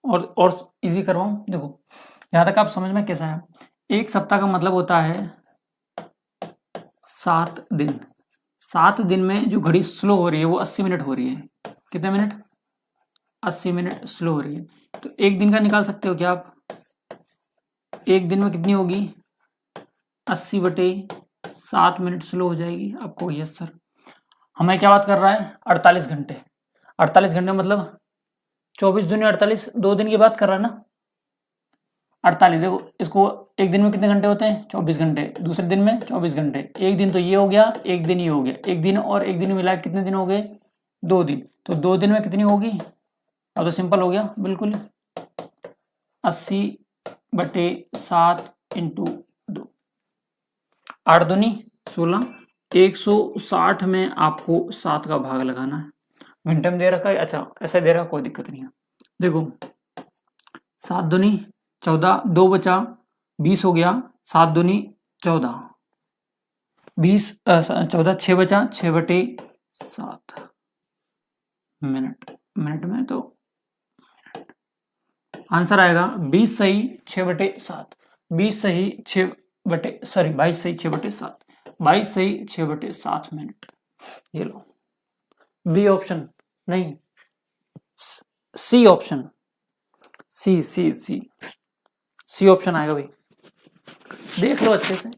और इजी करवाऊं, देखो यहां तक आप समझ में कैसा है। एक सप्ताह का मतलब होता है 7 दिन। 7 दिन में जो घड़ी स्लो हो रही है वो 80 मिनट हो रही है। कितने मिनट? 80 मिनट स्लो हो रही है। तो एक दिन का निकाल सकते हो क्या आप? एक दिन में कितनी होगी? 80/7 मिनट स्लो हो जाएगी आपको। Yes sir. हमें क्या बात कर रहा है? 48 घंटे। 48 घंटे मतलब 24 दूनी 48, 2 दिन की बात कर रहा है ना। 48, देखो इसको, एक दिन में कितने घंटे होते हैं? 24 घंटे। दूसरे दिन में 24 घंटे। एक दिन तो ये हो गया, एक दिन ये हो गया। एक दिन और एक दिन मिला कितने दिन हो गए? 2 दिन। तो 2 दिन में कितनी होगी? अब तो सिंपल हो गया बिल्कुल, 80/7 इंटू 2, 8 दूनी 16। 160 में आपको 7 का भाग लगाना है। घंटे में दे रखा है, अच्छा ऐसा दे रखा, कोई दिक्कत नहीं है। देखो 7 दूनी 14, 2 बचा 20 हो गया, 7 दूनी 14, 20 14, 6 बचा, 6/7 मिनट। मिनट में तो आंसर आएगा 20 सही 6/7, 20 सही 22 सही 6/7, 22 सही 6/7 मिनट। ये लो, बी ऑप्शन नहीं, सी ऑप्शन, सी सी सी सी ऑप्शन आएगा भाई। देख लो अच्छे से,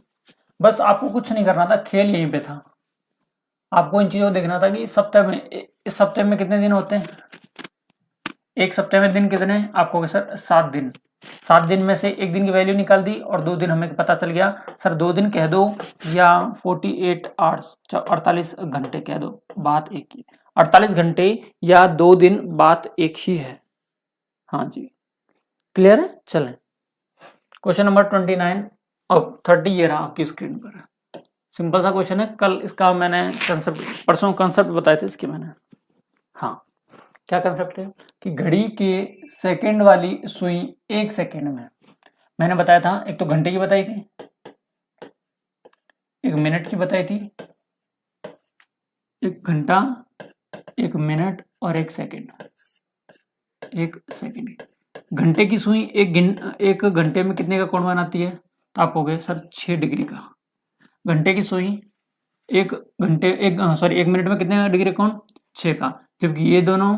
बस आपको कुछ नहीं करना था, खेल यहीं पे था। आपको इन चीजों को देखना था कि सप्ताह में, इस सप्ताह में कितने दिन होते हैं? एक सप्ताह में दिन कितने? आपको सर 7 दिन। 7 दिन में से एक दिन की वैल्यू निकाल दी और 2 दिन हमें पता चल गया। सर 2 दिन कह दो या 48 आवर्स, 48 घंटे कह दो, बात एक ही। 48 घंटे या 2 दिन, बात एक ही है। हाँ जी, क्लियर है। चलें क्वेश्चन नंबर 29 और 30 ये रहा आपकी स्क्रीन पर। सिंपल सा क्वेश्चन है, कल इसका मैंने कंसेप्ट, परसों कंसेप्ट बताए थे इसके मैंने। हाँ, क्या कंसेप्ट है कि घड़ी के सेकंड वाली सुई 1 सेकंड में, मैंने बताया था, एक तो घंटे की बताई थी, एक मिनट की बताई थी, एक घंटा, एक मिनट और एक सेकंड। 1 सेकंड। घंटे की सुई एक घंटे में कितने का कोण बनाती है? तो आप हो गए सर 6 डिग्री का। घंटे की सुई एक मिनट में कितने का डिग्री कोण? 6 का। जबकि ये दोनों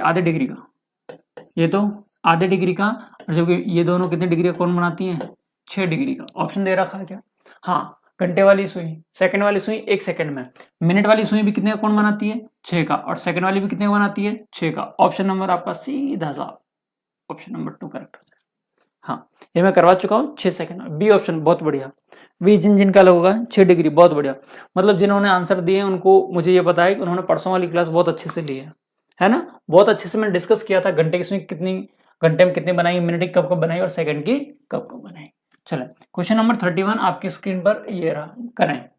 आधे डिग्री का, ये तो आधे डिग्री का, और जबकि ये दोनों कितने डिग्री का कोण बनाती हैं? 6 डिग्री का। ऑप्शन दे रखा है क्या? हाँ, घंटे वाली सुई, सेकंड वाली सुई 1 सेकंड में, मिनट वाली सुई भी कितने का कोण बनाती है? 6 का, और सेकंड वाली भी कितने का बनाती है? 6 का। ऑप्शन नंबर आपका सीधा सा ऑप्शन नंबर 2 करेक्ट हो जाए। हाँ, ये मैं करवा चुका हूँ 6 सेकंड। बी ऑप्शन बहुत बढ़िया। बी जिनका होगा 6 डिग्री, बहुत बढ़िया। मतलब जिन्होंने आंसर दिए उनको मुझे ये पता है कि उन्होंने परसों वाली क्लास बहुत अच्छे से ली है ना। बहुत अच्छे से मैंने डिस्कस किया था घंटे की सुई कितनी, घंटे में कितनी बनाई, मिनट की कब कब बनाई और सेकंड की कब कब बनाई। चले क्वेश्चन नंबर 31 आपकी स्क्रीन पर ये रहा, करें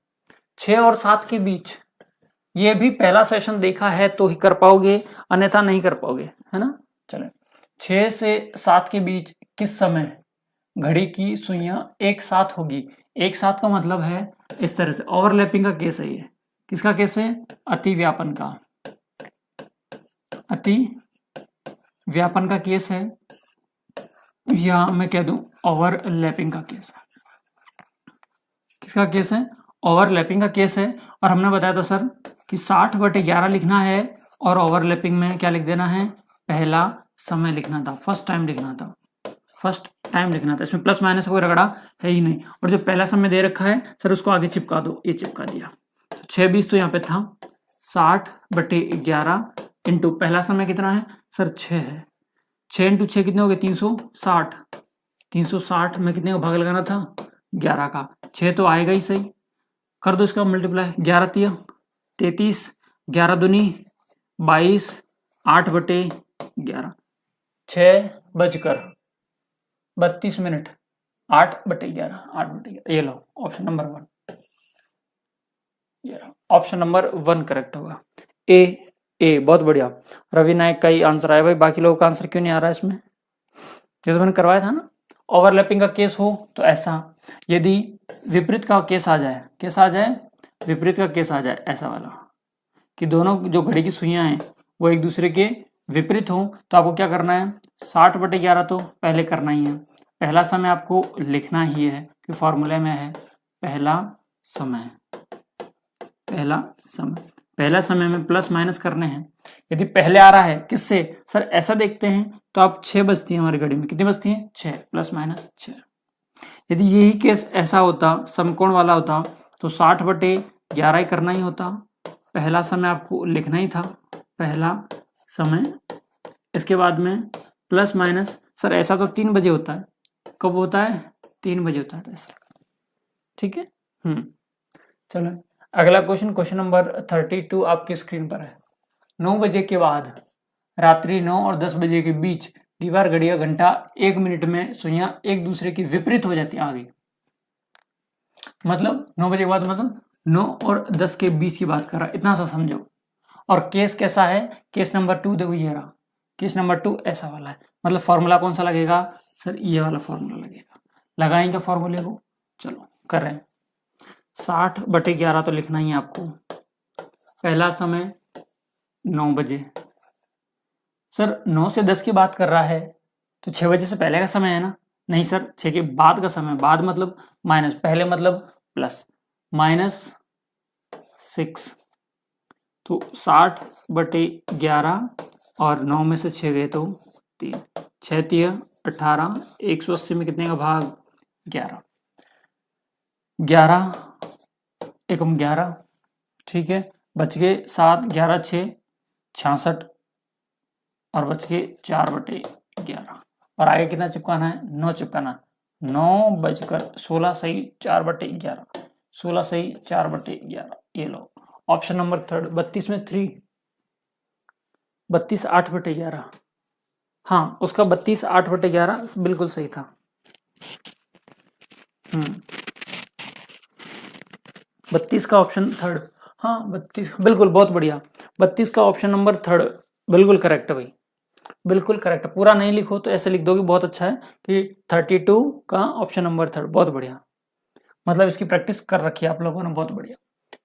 6 और 7 के बीच। ये भी पहला सेशन देखा है तो ही कर पाओगे, अन्यथा नहीं कर पाओगे, है ना। चले 6 से 7 के बीच किस समय घड़ी की सुइयां एक साथ होगी? एक साथ का मतलब है इस तरह से, ओवरलैपिंग का केस है ये। किसका केस है? अति व्यापन का, अति व्यापन का केस है, या मैं कह दूं ओवरलैपिंग का केस है। किसका केस है? ओवरलैपिंग का केस है। और हमने बताया था सर कि 60/11 लिखना है और ओवरलैपिंग में क्या लिख देना है? पहला समय लिखना था, फर्स्ट टाइम लिखना था, फर्स्ट टाइम लिखना था। इसमें प्लस माइनस कोई रगड़ा है ही नहीं। और जो पहला समय दे रखा है सर उसको आगे चिपका दो, ये चिपका दिया। 6:20 तो यहाँ पे था, 60/11 इंटू पहला समय कितना है सर? 6 है। 6 इंटू 6 कितने हो गए? 360। 360 में कितने का भाग लगाना था? 11 का। 6 तो आएगा ही सही, कर दो इसका मल्टीप्लाई। 11 तिया 33, 11 दूनी 22, 8/11, 6:32, 8/11, 8/11। ये लो ऑप्शन नंबर 1, ये ऑप्शन नंबर 1 करेक्ट होगा। ए बहुत बढ़िया। रवि नायक का ही आंसर आया भाई, बाकी लोगों का आंसर क्यों नहीं आ रहा है इसमें? जैसे मैंने करवाया था ना, ओवरलैपिंग का केस हो तो ऐसा, यदि विपरीत का केस आ जाए, केस आ जाए विपरीत का केस आ जाए, ऐसा वाला कि दोनों जो घड़ी की सुइयां हैं वो एक दूसरे के विपरीत हो, तो आपको क्या करना है? 60/11 तो पहले करना ही है। पहला समय आपको लिखना ही है कि फॉर्मूले में है पहला समय, पहला समय। पहला समय में प्लस माइनस करने हैं। यदि पहले आ रहा है किससे सर? ऐसा देखते हैं तो आप 6 बजती है हमारी घड़ी में, कितनी बजती है? 6 प्लस माइनस 6। यदि यही केस ऐसा होता, समकोण वाला होता, तो 60/11 ही करना ही होता। पहला समय आपको लिखना ही था, पहला समय। इसके बाद में प्लस माइनस, सर ऐसा तो 3 बजे होता है। कब होता है? 3 बजे होता है ऐसा। ठीक है। चलो अगला क्वेश्चन, क्वेश्चन नंबर 32 आपकी स्क्रीन पर है। 9 बजे के बाद रात्रि 9 और 10 बजे के बीच दीवार, घड़ी या घंटा 1 मिनट में सुइयां एक दूसरे की विपरीत हो जाती है आगे। मतलब 9 बजे के बाद मतलब 9 और 10 के बीच की बात कर रहा है, इतना सा समझो। और केस कैसा है? केस नंबर 2 देखो ये रहा, केस नंबर 2 ऐसा वाला है। मतलब फॉर्मूला कौन सा लगेगा सर? ये वाला फॉर्मूला लगेगा। लगाएंगे फॉर्मूले को, चलो कर रहे हैं। 60/11 तो लिखना ही है आपको। पहला समय 9 बजे, सर 9 से 10 की बात कर रहा है तो 6 बजे से पहले का समय है ना? नहीं सर, 6 के बाद का समय। बाद मतलब माइनस, पहले मतलब प्लस, -6। तो 60/11 और 9 में से 6 गए तो 3, 6 तिया 18, 180 में कितने का भाग? 11, 11 एकम 11। ठीक है, बच गए 7, 11 6 66 और बच गए 4/11। और आगे कितना चिपकाना है? 9 चिपकाना। 9:16 सही 4/11, 16 सही 4/11। ये लो ऑप्शन नंबर 3, 32 में 3, 32 8/11। हाँ, उसका 32 8/11 बिल्कुल सही था। 32 का ऑप्शन थर्ड, हाँ 32, बिल्कुल बहुत बढ़िया। 32 का ऑप्शन नंबर थर्ड बिल्कुल करेक्ट है भाई, बिल्कुल करेक्ट। पूरा नहीं लिखो तो ऐसे लिख दोगे, बहुत अच्छा है कि 32 का ऑप्शन नंबर थर्ड, बहुत बढ़िया। मतलब इसकी प्रैक्टिस कर रखी है आप लोगों ने, बहुत बढ़िया।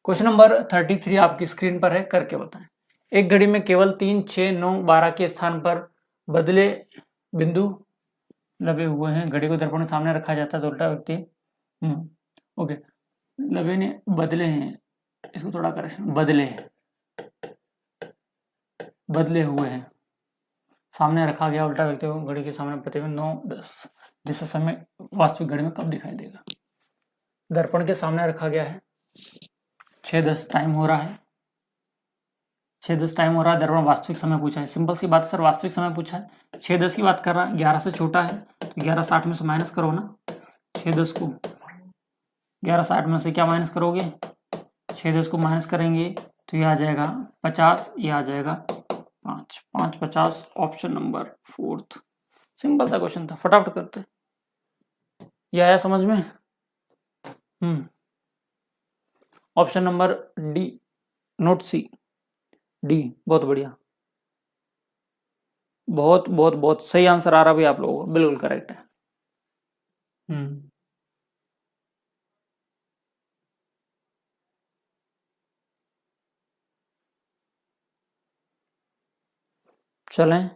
क्वेश्चन नंबर 33 आपकी स्क्रीन पर है, करके बताएं। एक घड़ी में केवल 3, 6, 9, 12 के स्थान पर बदले बिंदु लगे हुए हैं। घड़ी को दर्पण के सामने रखा जाता है तो उल्टा व्यक्ति, ओके, लगे ने बदले हैं, इसको थोड़ा करेक्शन, बदले हुए हैं, सामने रखा गया उल्टा व्यक्ति को घड़ी के सामने प्रतिबिंब 9:10, जिससे समय वास्तविक घड़ी में कब दिखाई देगा। दर्पण के सामने रखा गया है, 6:10 टाइम हो रहा है, 6:10 टाइम हो रहा है। दर्पण वास्तविक समय पूछा है, सिंपल सी बात सर, वास्तविक समय पूछा है, 6:10 की बात कर रहा है, 11 से छोटा है तो 11:60 में से माइनस करो ना, 6:10 को 11:60 में से क्या माइनस करोगे, 6:10 को माइनस करेंगे तो ये आ जाएगा 50, ये आ जाएगा 5, 5 50, ऑप्शन नंबर फोर्थ। सिंपल सा क्वेश्चन था, फटाफट करते। ये आया समझ में? ऑप्शन नंबर डी, नोट सी, डी, बहुत बढ़िया, बहुत बहुत बहुत सही आंसर आ रहा भाई आप लोगों को, बिल्कुल करेक्ट है। चलें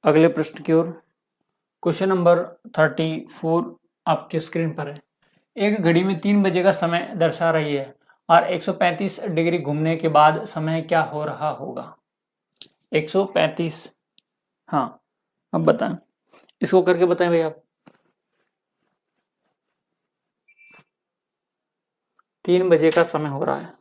अगले प्रश्न की ओर। क्वेश्चन नंबर 34 आपके स्क्रीन पर है। एक घड़ी में 3 बजे का समय दर्शा रही है और 135 डिग्री घूमने के बाद समय क्या हो रहा होगा। 135, हाँ अब बताएं, इसको करके बताएं भाई आप। 3 बजे का समय हो रहा है,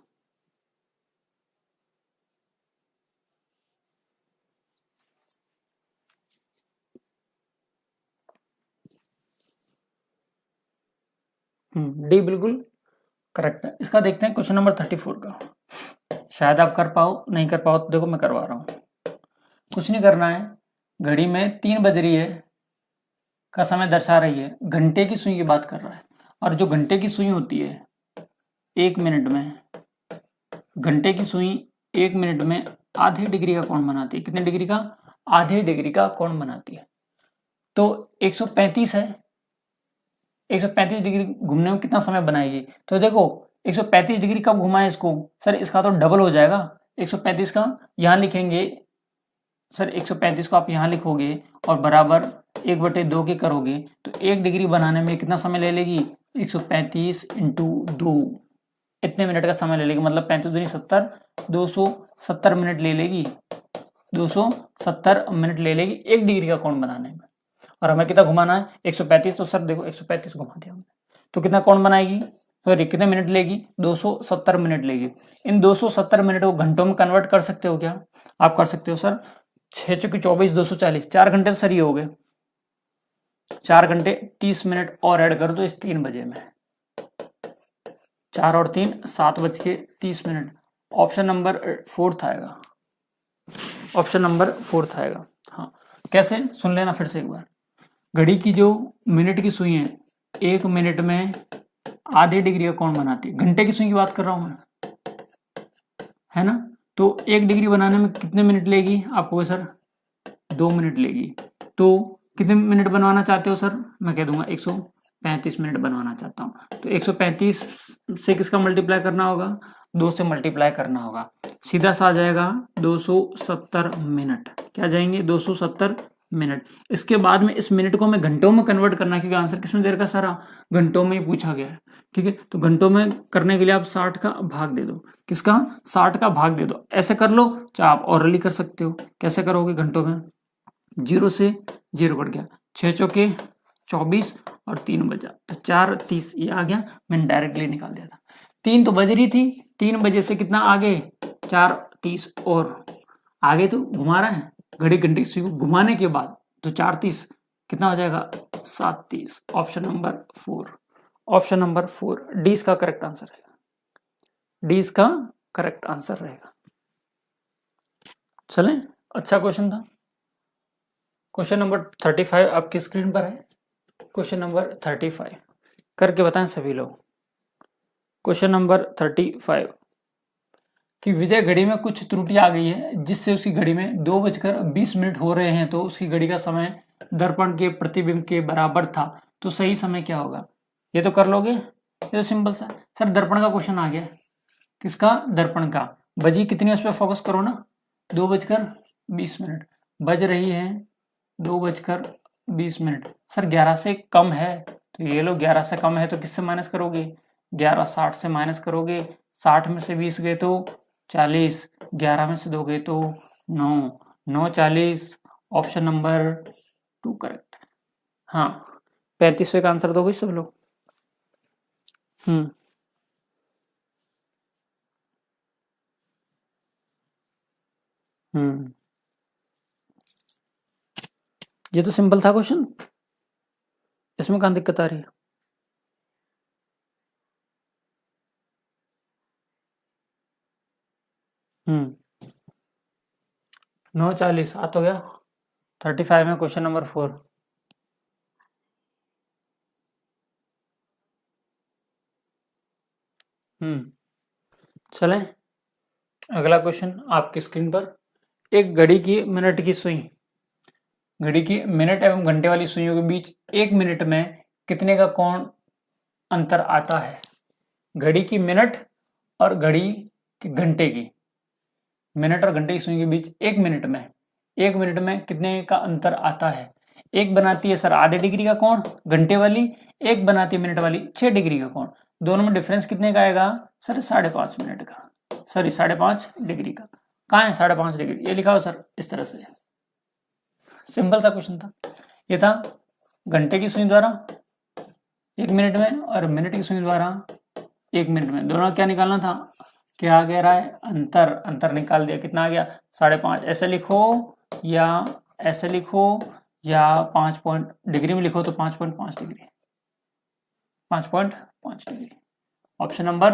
डी बिल्कुल करेक्ट है। इसका देखते हैं क्वेश्चन नंबर 34 का, शायद आप कर पाओ, नहीं कर पाओ तो देखो मैं करवा रहा हूं। कुछ नहीं करना है, घड़ी में 3 बज रही है का समय दर्शा रही है, घंटे की सुई की बात कर रहा है, और जो घंटे की सुई होती है 1 मिनट में, घंटे की सुई 1 मिनट में आधे डिग्री का कोण बनाती है। कितने डिग्री का? आधे डिग्री का कोण बनाती है। तो 135 है, 135 डिग्री घूमने में कितना समय बनाएगी? तो देखो 135 डिग्री कब घुमाए इसको, सर इसका तो डबल हो जाएगा। 135 का यहाँ लिखेंगे सर, 135 को आप यहाँ लिखोगे और बराबर 1/2 के करोगे तो 1 डिग्री बनाने में कितना समय ले लेगी? 135 इंटू 2, इतने मिनट का समय ले लेगी, मतलब 35 दूनी 70, 270 मिनट ले लेगी, 270 मिनट ले लेगी 1 डिग्री का कोण बनाने में। और हमें कितना घुमाना है? 135, तो सर देखो 135 घुमा दिया हमने, तो कितना कोण बनाएगी? सॉरी कितने मिनट लेगी? 270 मिनट लेगी। इन 270 मिनट को घंटों में कन्वर्ट कर सकते हो क्या? आप कर सकते हो सर, 6 चौके 24, 240, 4 घंटे तो सर ये हो गए, 4 घंटे 30 मिनट और ऐड कर दो इस 3 बजे में, 4 और 3 7:30। ऑप्शन नंबर फोर्थ आएगा, ऑप्शन नंबर फोर्थ आएगा। हाँ कैसे, सुन लेना फिर से एक बार। घड़ी की जो मिनट की सुई है 1 मिनट में आधे डिग्री का कोण बनाती है, घंटे की सुई की बात कर रहा हूं मैं, है ना? तो 1 डिग्री बनाने में कितने मिनट लेगी आपको सर? 2 मिनट लेगी। तो कितने मिनट बनवाना चाहते हो सर? मैं कह दूंगा 135 मिनट बनवाना चाहता हूँ। तो 135 से किसका मल्टीप्लाई करना होगा? 2 से मल्टीप्लाई करना होगा, सीधा सा आ जाएगा 270 मिनट। क्या जाएंगे? 270 मिनट। इसके बाद में इस मिनट को मैं घंटों में कन्वर्ट करना है, क्योंकि आंसर किसमें दे रखा सारा? घंटों में ही पूछा गया है, ठीक है? तो घंटों में करने के लिए आप 60 का भाग दे दो। किसका? 60 का भाग दे दो। ऐसे कर लो, चाहे आप ऑरली कर सकते हो। कैसे करोगे घंटों में? 0 से 0 कट गया, 6 चौके 24 और 3 बजा तो 4:30 ये आ गया, मैंने डायरेक्टली निकाल दिया था। 3 तो बज रही थी, 3 बजे से कितना आगे? 4:30 और आगे तो घुमा रहा है, घड़ी घंटे की घुमाने के बाद तो 4:30 कितना हो जाएगा? 7:30। Option number 4, option number 4 D इसका करेक्ट आंसर रहेगा, डी इसका करेक्ट आंसर रहेगा। चलें, अच्छा क्वेश्चन था। क्वेश्चन नंबर 35 आपकी स्क्रीन पर है। क्वेश्चन नंबर 35, करके बताएं सभी लोग। क्वेश्चन नंबर 35 कि विजय घड़ी में कुछ त्रुटि आ गई है जिससे उसकी घड़ी में 2:20 हो रहे हैं, तो उसकी घड़ी का समय दर्पण के प्रतिबिंब के बराबर था, तो सही समय क्या होगा? ये तो कर लोगे, ये तो सिंपल सा। सर दर्पण का क्वेश्चन आ गया, किसका? दर्पण का। बजी कितनी, उस पर फोकस करो ना, 2:20 बज रही है, 2:20। सर 11 से कम है, तो ये लो 11 से कम है तो किससे माइनस करोगे? 11 60 से माइनस करोगे, 60 में से 20 गए तो 40, 11 में से 2 गए तो 9, 9 40, ऑप्शन नंबर 2 करेक्ट। हाँ 35वें का आंसर दो भाई सब लोग। हम्म ये तो सिंपल था क्वेश्चन, इसमें कहाँ दिक्कत आ रही है? हम्म 9:40 आ तो गया। 35 में क्वेश्चन नंबर 4। चलें अगला क्वेश्चन आपकी स्क्रीन पर। एक घड़ी की मिनट की सुई, घड़ी की मिनट एवं घंटे वाली सुइयों के बीच 1 मिनट में कितने का कोण अंतर आता है? घड़ी की मिनट और घड़ी की घंटे की, मिनट और घंटे की सुई के बीच 1 मिनट में कितने का अंतर आता है? एक बनाती है सर आधे डिग्री का कोण घंटे वाली, एक बनाती है मिनट वाली 6 डिग्री का कोण। दोनों में डिफरेंस कितने का आएगा? सर 5.5 मिनट का, सॉरी 5.5 डिग्री का। कहाँ है 5.5 डिग्री? ये लिखा हो सर इस तरह से। सिंपल सा क्वेश्चन था ये, था घंटे की सुई द्वारा 1 मिनट में और मिनट की सुई द्वारा 1 मिनट में, दोनों क्या निकालना था? क्या आ गया रहा है? अंतर। अंतर निकाल दिया, कितना आ गया? 5.5। ऐसे लिखो या ऐसे लिखो या 5 पॉइंट डिग्री में लिखो तो 5.5 डिग्री, 5.5 डिग्री। ऑप्शन नंबर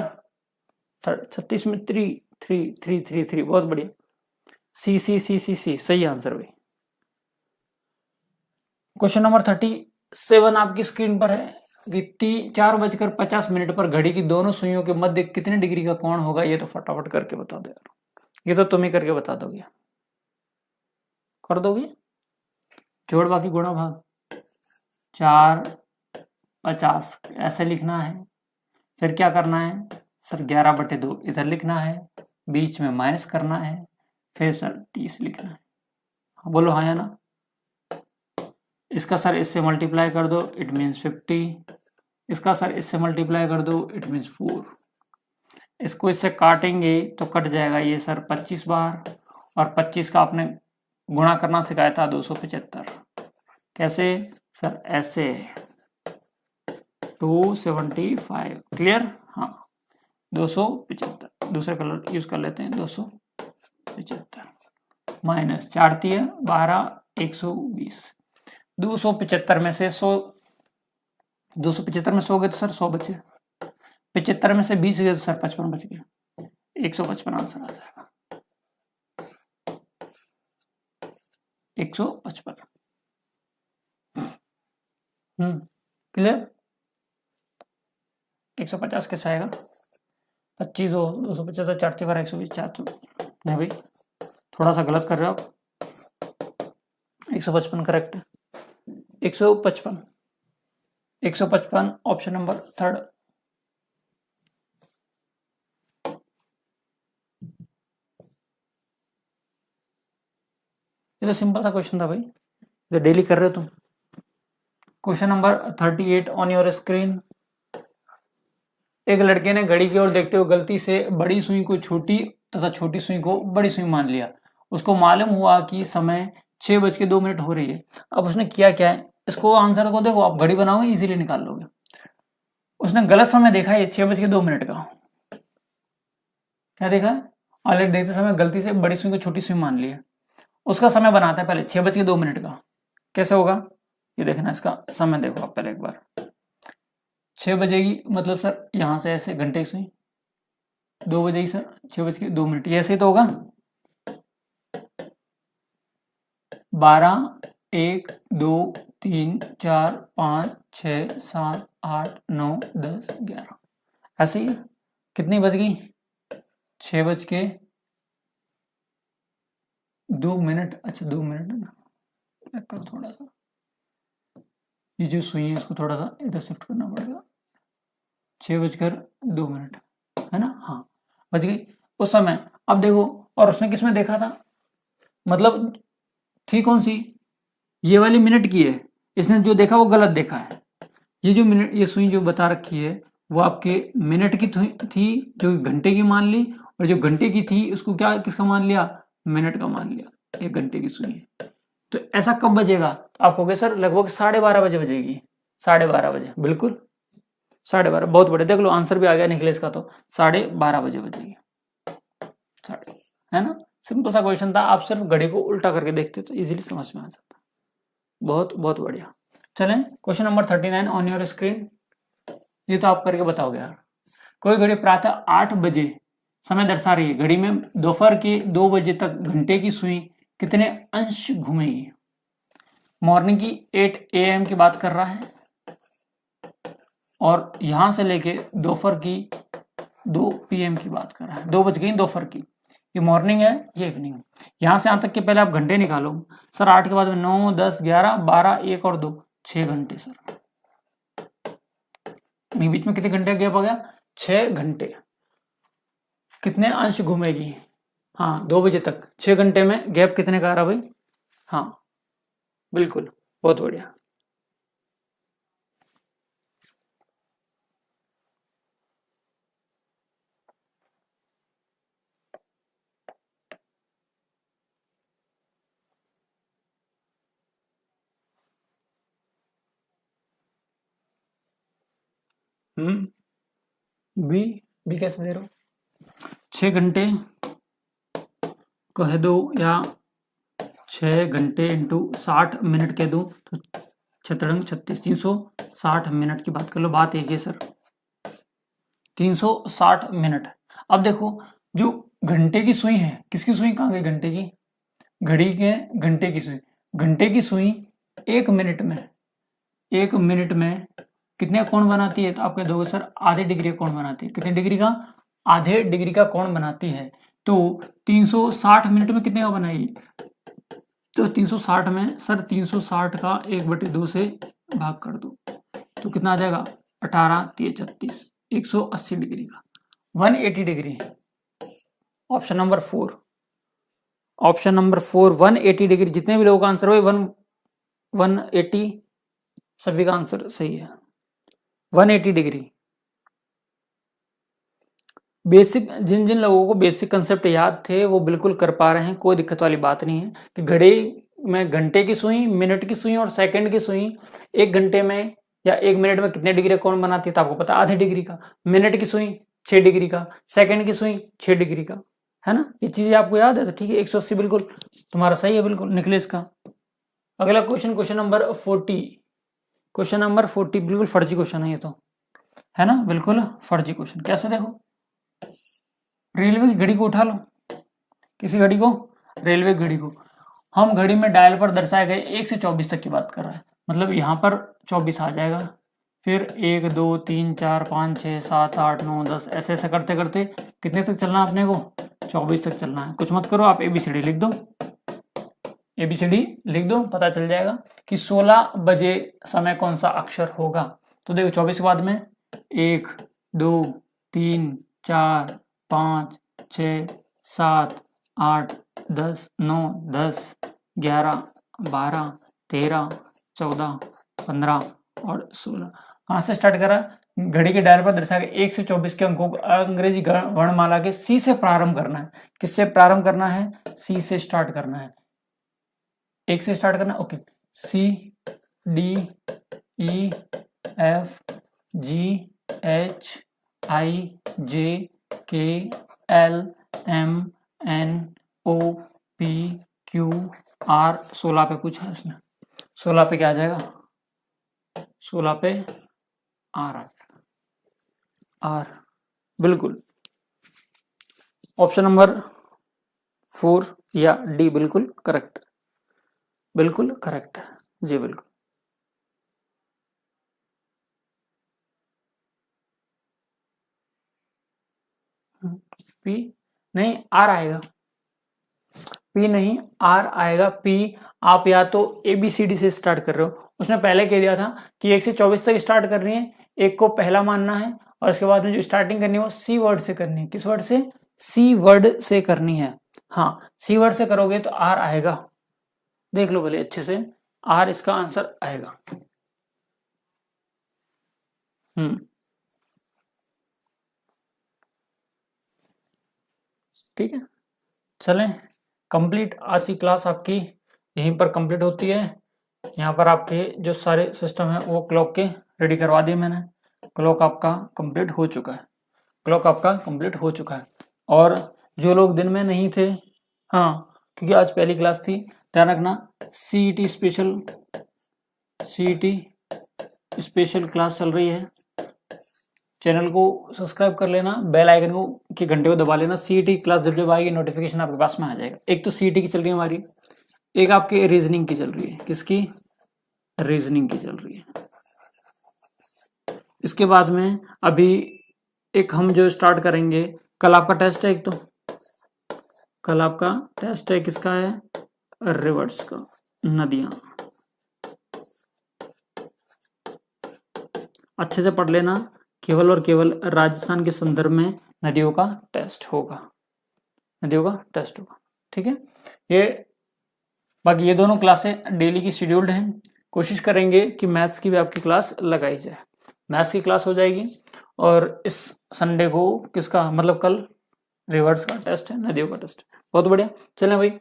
36 में 3 बहुत बढ़िया। सी सी सी सी सी सही आंसर भाई। क्वेश्चन नंबर 37 आपकी स्क्रीन पर है कि 4:50 पर घड़ी की दोनों सुइयों के मध्य कितने डिग्री का कोण होगा? ये तो फटाफट करके बता दो यार, ये तो तुम ही करके बता दोगे, कर दोगे? जोड़ बाकी गुणा भाग, 4:50 ऐसे लिखना है। फिर क्या करना है सर? 11/2 इधर लिखना है, बीच में माइनस करना है, फिर सर 30 लिखना है। बोलो हाँ या ना? इसका सर इससे मल्टीप्लाई कर दो, इट मीन्स 50। इसका सर इससे मल्टीप्लाई कर दो, इट मीन्स 4। इसको इससे काटेंगे तो कट जाएगा ये सर 25 बार, और 25 का आपने गुणा करना सिखाया था 275। कैसे सर? ऐसे 275। क्लियर? हाँ 275, दूसरे कलर यूज कर लेते हैं। 275 माइनस 4×3=12, 120। 275 में से 100, 275 में 100 गए तो सर 100 बचे, 75 में से 20 गए तो सर 55 बच गए, 155 आंसर आ जाएगा। 155। क्लियर? 150 कैसे आएगा? 25 हो, 275, 4×4 120, 400। नहीं भाई थोड़ा सा गलत कर रहे हो आप, 155 करेक्ट है। 155, 155 ऑप्शन नंबर 3। ये तो सिंपल सा क्वेश्चन था भाई, जो डेली कर रहे हो तुम। Question number 38 on your screen. एक लड़के ने घड़ी की ओर देखते हुए गलती से बड़ी सुई को छोटी तथा छोटी सुई को बड़ी सुई मान लिया। उसको मालूम हुआ कि समय 6:02 हो रही है। अब उसने किया क्या है? इसको आंसर को देखो, आप घड़ी बनाओगे इजीली निकाल लोगे। उसने गलत समय देखा है 6:02 का। क्या देखा? ऑलरेडी देखते समय गलती से बड़ी सुई को छोटी सुई मान लिया। उसका समय बनाता है पहले 6:02 का। कैसे होगा ये देखना, इसका समय देखो आप पहले एक बार। 6 बजेगी मतलब सर यहां से ऐसे घंटे की सुई, 2 बजेगी सर 6:02, ये ऐसे तो होगा। 12, 1, 2, 3, 4, 5, 6, 7, 8 9 10 11 ऐसे ही। कितनी बज गई? 6:02। अच्छा 2 मिनट है ना, चेक करो थोड़ा सा, ये जो सुई है इसको थोड़ा सा इधर शिफ्ट करना पड़ेगा। 6:02 है ना, हाँ बज गई उस समय। अब देखो, और उसने किसमें देखा था, मतलब थी कौन सी, ये वाली मिनट की है, इसने जो देखा वो गलत देखा है। ये जो मिनट, ये सुई जो बता रखी है वो आपके मिनट की थी जो घंटे की मान ली, और जो घंटे की थी उसको क्या किसका मान लिया, मिनट का मान लिया। 1 घंटे की सुई है। तो ऐसा कब बजेगा, तो आप कहोगे सर लगभग 12:30 बजे बजेगी। 12:30 बजे, बिल्कुल 12:30, बहुत बढ़िया, देख लो आंसर भी आ गया निखिलेश का, तो 12:30 बजे बजेगी। साढ़े, है ना, सिंपल सा क्वेश्चन था, आप सिर्फ घड़ी को उल्टा करके देखते तो इजीली समझ में आ जाता। बहुत बहुत बढ़िया। चलें question number 39 on your screen. ये तो आप करके बताओगे यार। कोई घड़ी प्रातः 8 बजे समय दर्शा रही है, घड़ी में दोपहर के 2 बजे तक घंटे की सुई कितने अंश घूमेगी। मॉर्निंग की 8 AM की बात कर रहा है, और यहां से लेके दोपहर की 2 PM की बात कर रहा है। 2 बज गई दोपहर की, ये मॉर्निंग है ये इवनिंग है। यहां से यहां तक के पहले आप घंटे निकालो। सर 8 के बाद में 9 10 11 12 1 और 2, 6 घंटे सर। बीच में कितने घंटे गैप आ गया, 6 घंटे। कितने अंश घूमेगी, हाँ 2 बजे तक 6 घंटे में गैप कितने का आ रहा भाई, हाँ बिल्कुल, बहुत बढ़िया। बी, बी कैसे दे रहे हो, 6 घंटे कह दो, या 6 घंटे इंटू 60 मिनट कह दो, तो 6×36 360 मिनट की बात कर लो, बात एक है सर, 360 मिनट। अब देखो जो घंटे की सुई है, किसकी सुई कहाँ गई, घंटे की, घड़ी के घंटे की सुई, घंटे की सुई 1 मिनट में, 1 मिनट में कितने कोण बनाती है, तो आप कह दोगे सर आधे डिग्री का कोण बनाती है। कितने डिग्री का, आधे डिग्री का कोण बनाती है। तो 360 मिनट में कितने का बनाएगी, तो 360 में सर 360 का 1/2 से भाग कर दो, तो कितना आ जाएगा, 18 3 36, 180 डिग्री का, 180 degree. Option number 4, option number 4 180 degree. जितने भी लोगों का आंसर हो 180, सभी का आंसर सही है, 180 डिग्री। बेसिक, जिन जिन लोगों को बेसिक कंसेप्ट याद थे वो बिल्कुल कर पा रहे हैं, कोई दिक्कत वाली बात नहीं है। कि घड़ी में घंटे की सुई, मिनट की सुई और सेकंड की सुई 1 घंटे में या 1 मिनट में कितने डिग्री कोण बनाती है, तो आपको पता आधे डिग्री का। मिनट की सुई 6 डिग्री का, सेकंड की सुई 6 डिग्री का, है ना, ये चीजें आपको याद है, तो ठीक है 180 बिल्कुल तुम्हारा सही है, बिल्कुल निखिलेश का। अगला question, question number 40, question number 40 बिल्कुल फर्जी क्वेश्चन है ये तो, है ना, बिल्कुल फर्जी क्वेश्चन। कैसे देखो, रेलवे की घड़ी को उठा लो, किसी घड़ी को, रेलवे घड़ी को, हम घड़ी में डायल पर दर्शाए गए 1 से 24 तक की बात कर रहे हैं, मतलब यहाँ पर 24 आ जाएगा, फिर 1 2 3 4 5 6 7 8 9 10 ऐसे ऐसे करते करते कितने तक चलना है अपने को, 24 तक चलना है। कुछ मत करो, आप ABCD लिख दो, ABCD लिख दो, पता चल जाएगा कि 16 बजे समय कौन सा अक्षर होगा। तो देखो 24 के बाद में 1 2 3 4 5 6 7 8 10 9 10 11 12 13 14 15 और 16। कहाँ से स्टार्ट करा, घड़ी के डायल पर दर्शा के 1 से 24 के अंकों को अंग्रेजी वर्णमाला के C से प्रारंभ करना है। किससे प्रारंभ करना है, C से स्टार्ट करना है, 1 से स्टार्ट करना, okay. C D E F G H I J K L M N O P Q R, 16 पे पूछा है उसने, 16 पे क्या आ जाएगा, 16 पे R आ जाएगा, R बिल्कुल। ऑप्शन नंबर 4 या D बिल्कुल करेक्ट, बिल्कुल करेक्ट है जी, बिल्कुल। पी नहीं आर आएगा, पी नहीं आर आएगा। पी आप या तो ABCD से स्टार्ट कर रहे हो, उसने पहले कह दिया था कि 1 से 24 तक स्टार्ट करनी है, एक को पहला मानना है और इसके बाद में जो स्टार्टिंग करनी है वो सी वर्ड से करनी है। किस वर्ड से? सी वर्ड से करनी है। हाँ, सी वर्ड से करोगे तो आर आएगा, देख लो भले अच्छे से, आर इसका आंसर आएगा। ठीक है, चलें कंप्लीट। आज की क्लास आपकी यहीं पर कंप्लीट होती है। यहाँ पर आपके जो सारे सिस्टम है वो क्लॉक के रेडी करवा दिए मैंने। क्लॉक आपका कंप्लीट हो चुका है, क्लॉक आपका कंप्लीट हो चुका है। और जो लोग दिन में नहीं थे, हाँ क्योंकि आज पहली क्लास थी, ध्यान रखना CET स्पेशल क्लास चल रही है। चैनल को सब्सक्राइब कर लेना, बेल आइकन को के घंटे को दबा लेना। CET क्लास जब जब आएगी नोटिफिकेशन आपके पास में आ जाएगा। एक तो CET की चल रही है हमारी, एक आपके रीजनिंग की चल रही है। किसकी? रीजनिंग की चल रही है। इसके बाद में अभी एक हम जो स्टार्ट करेंगे, कल आपका टेस्ट है एक, तो कल आपका टेस्ट है किसका है? रिवर्स का, नदियां। अच्छे से पढ़ लेना, केवल और केवल राजस्थान के संदर्भ में नदियों का टेस्ट होगा, नदियों का टेस्ट होगा। ठीक है, ये बाकी ये दोनों क्लासें डेली की शेड्यूल्ड हैं। कोशिश करेंगे कि मैथ्स की भी आपकी क्लास लगाई जाए। मैथ्स की क्लास हो जाएगी और इस संडे को किसका मतलब कल रिवर्स का टेस्ट है, नदियों का टेस्ट। बहुत बढ़िया, चलें भाई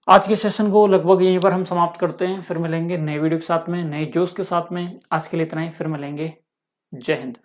आज के सेशन को लगभग यहीं पर हम समाप्त करते हैं। फिर मिलेंगे नए वीडियो के साथ में, नए जोश के साथ में। आज के लिए इतना ही, फिर मिलेंगे। जय हिंद।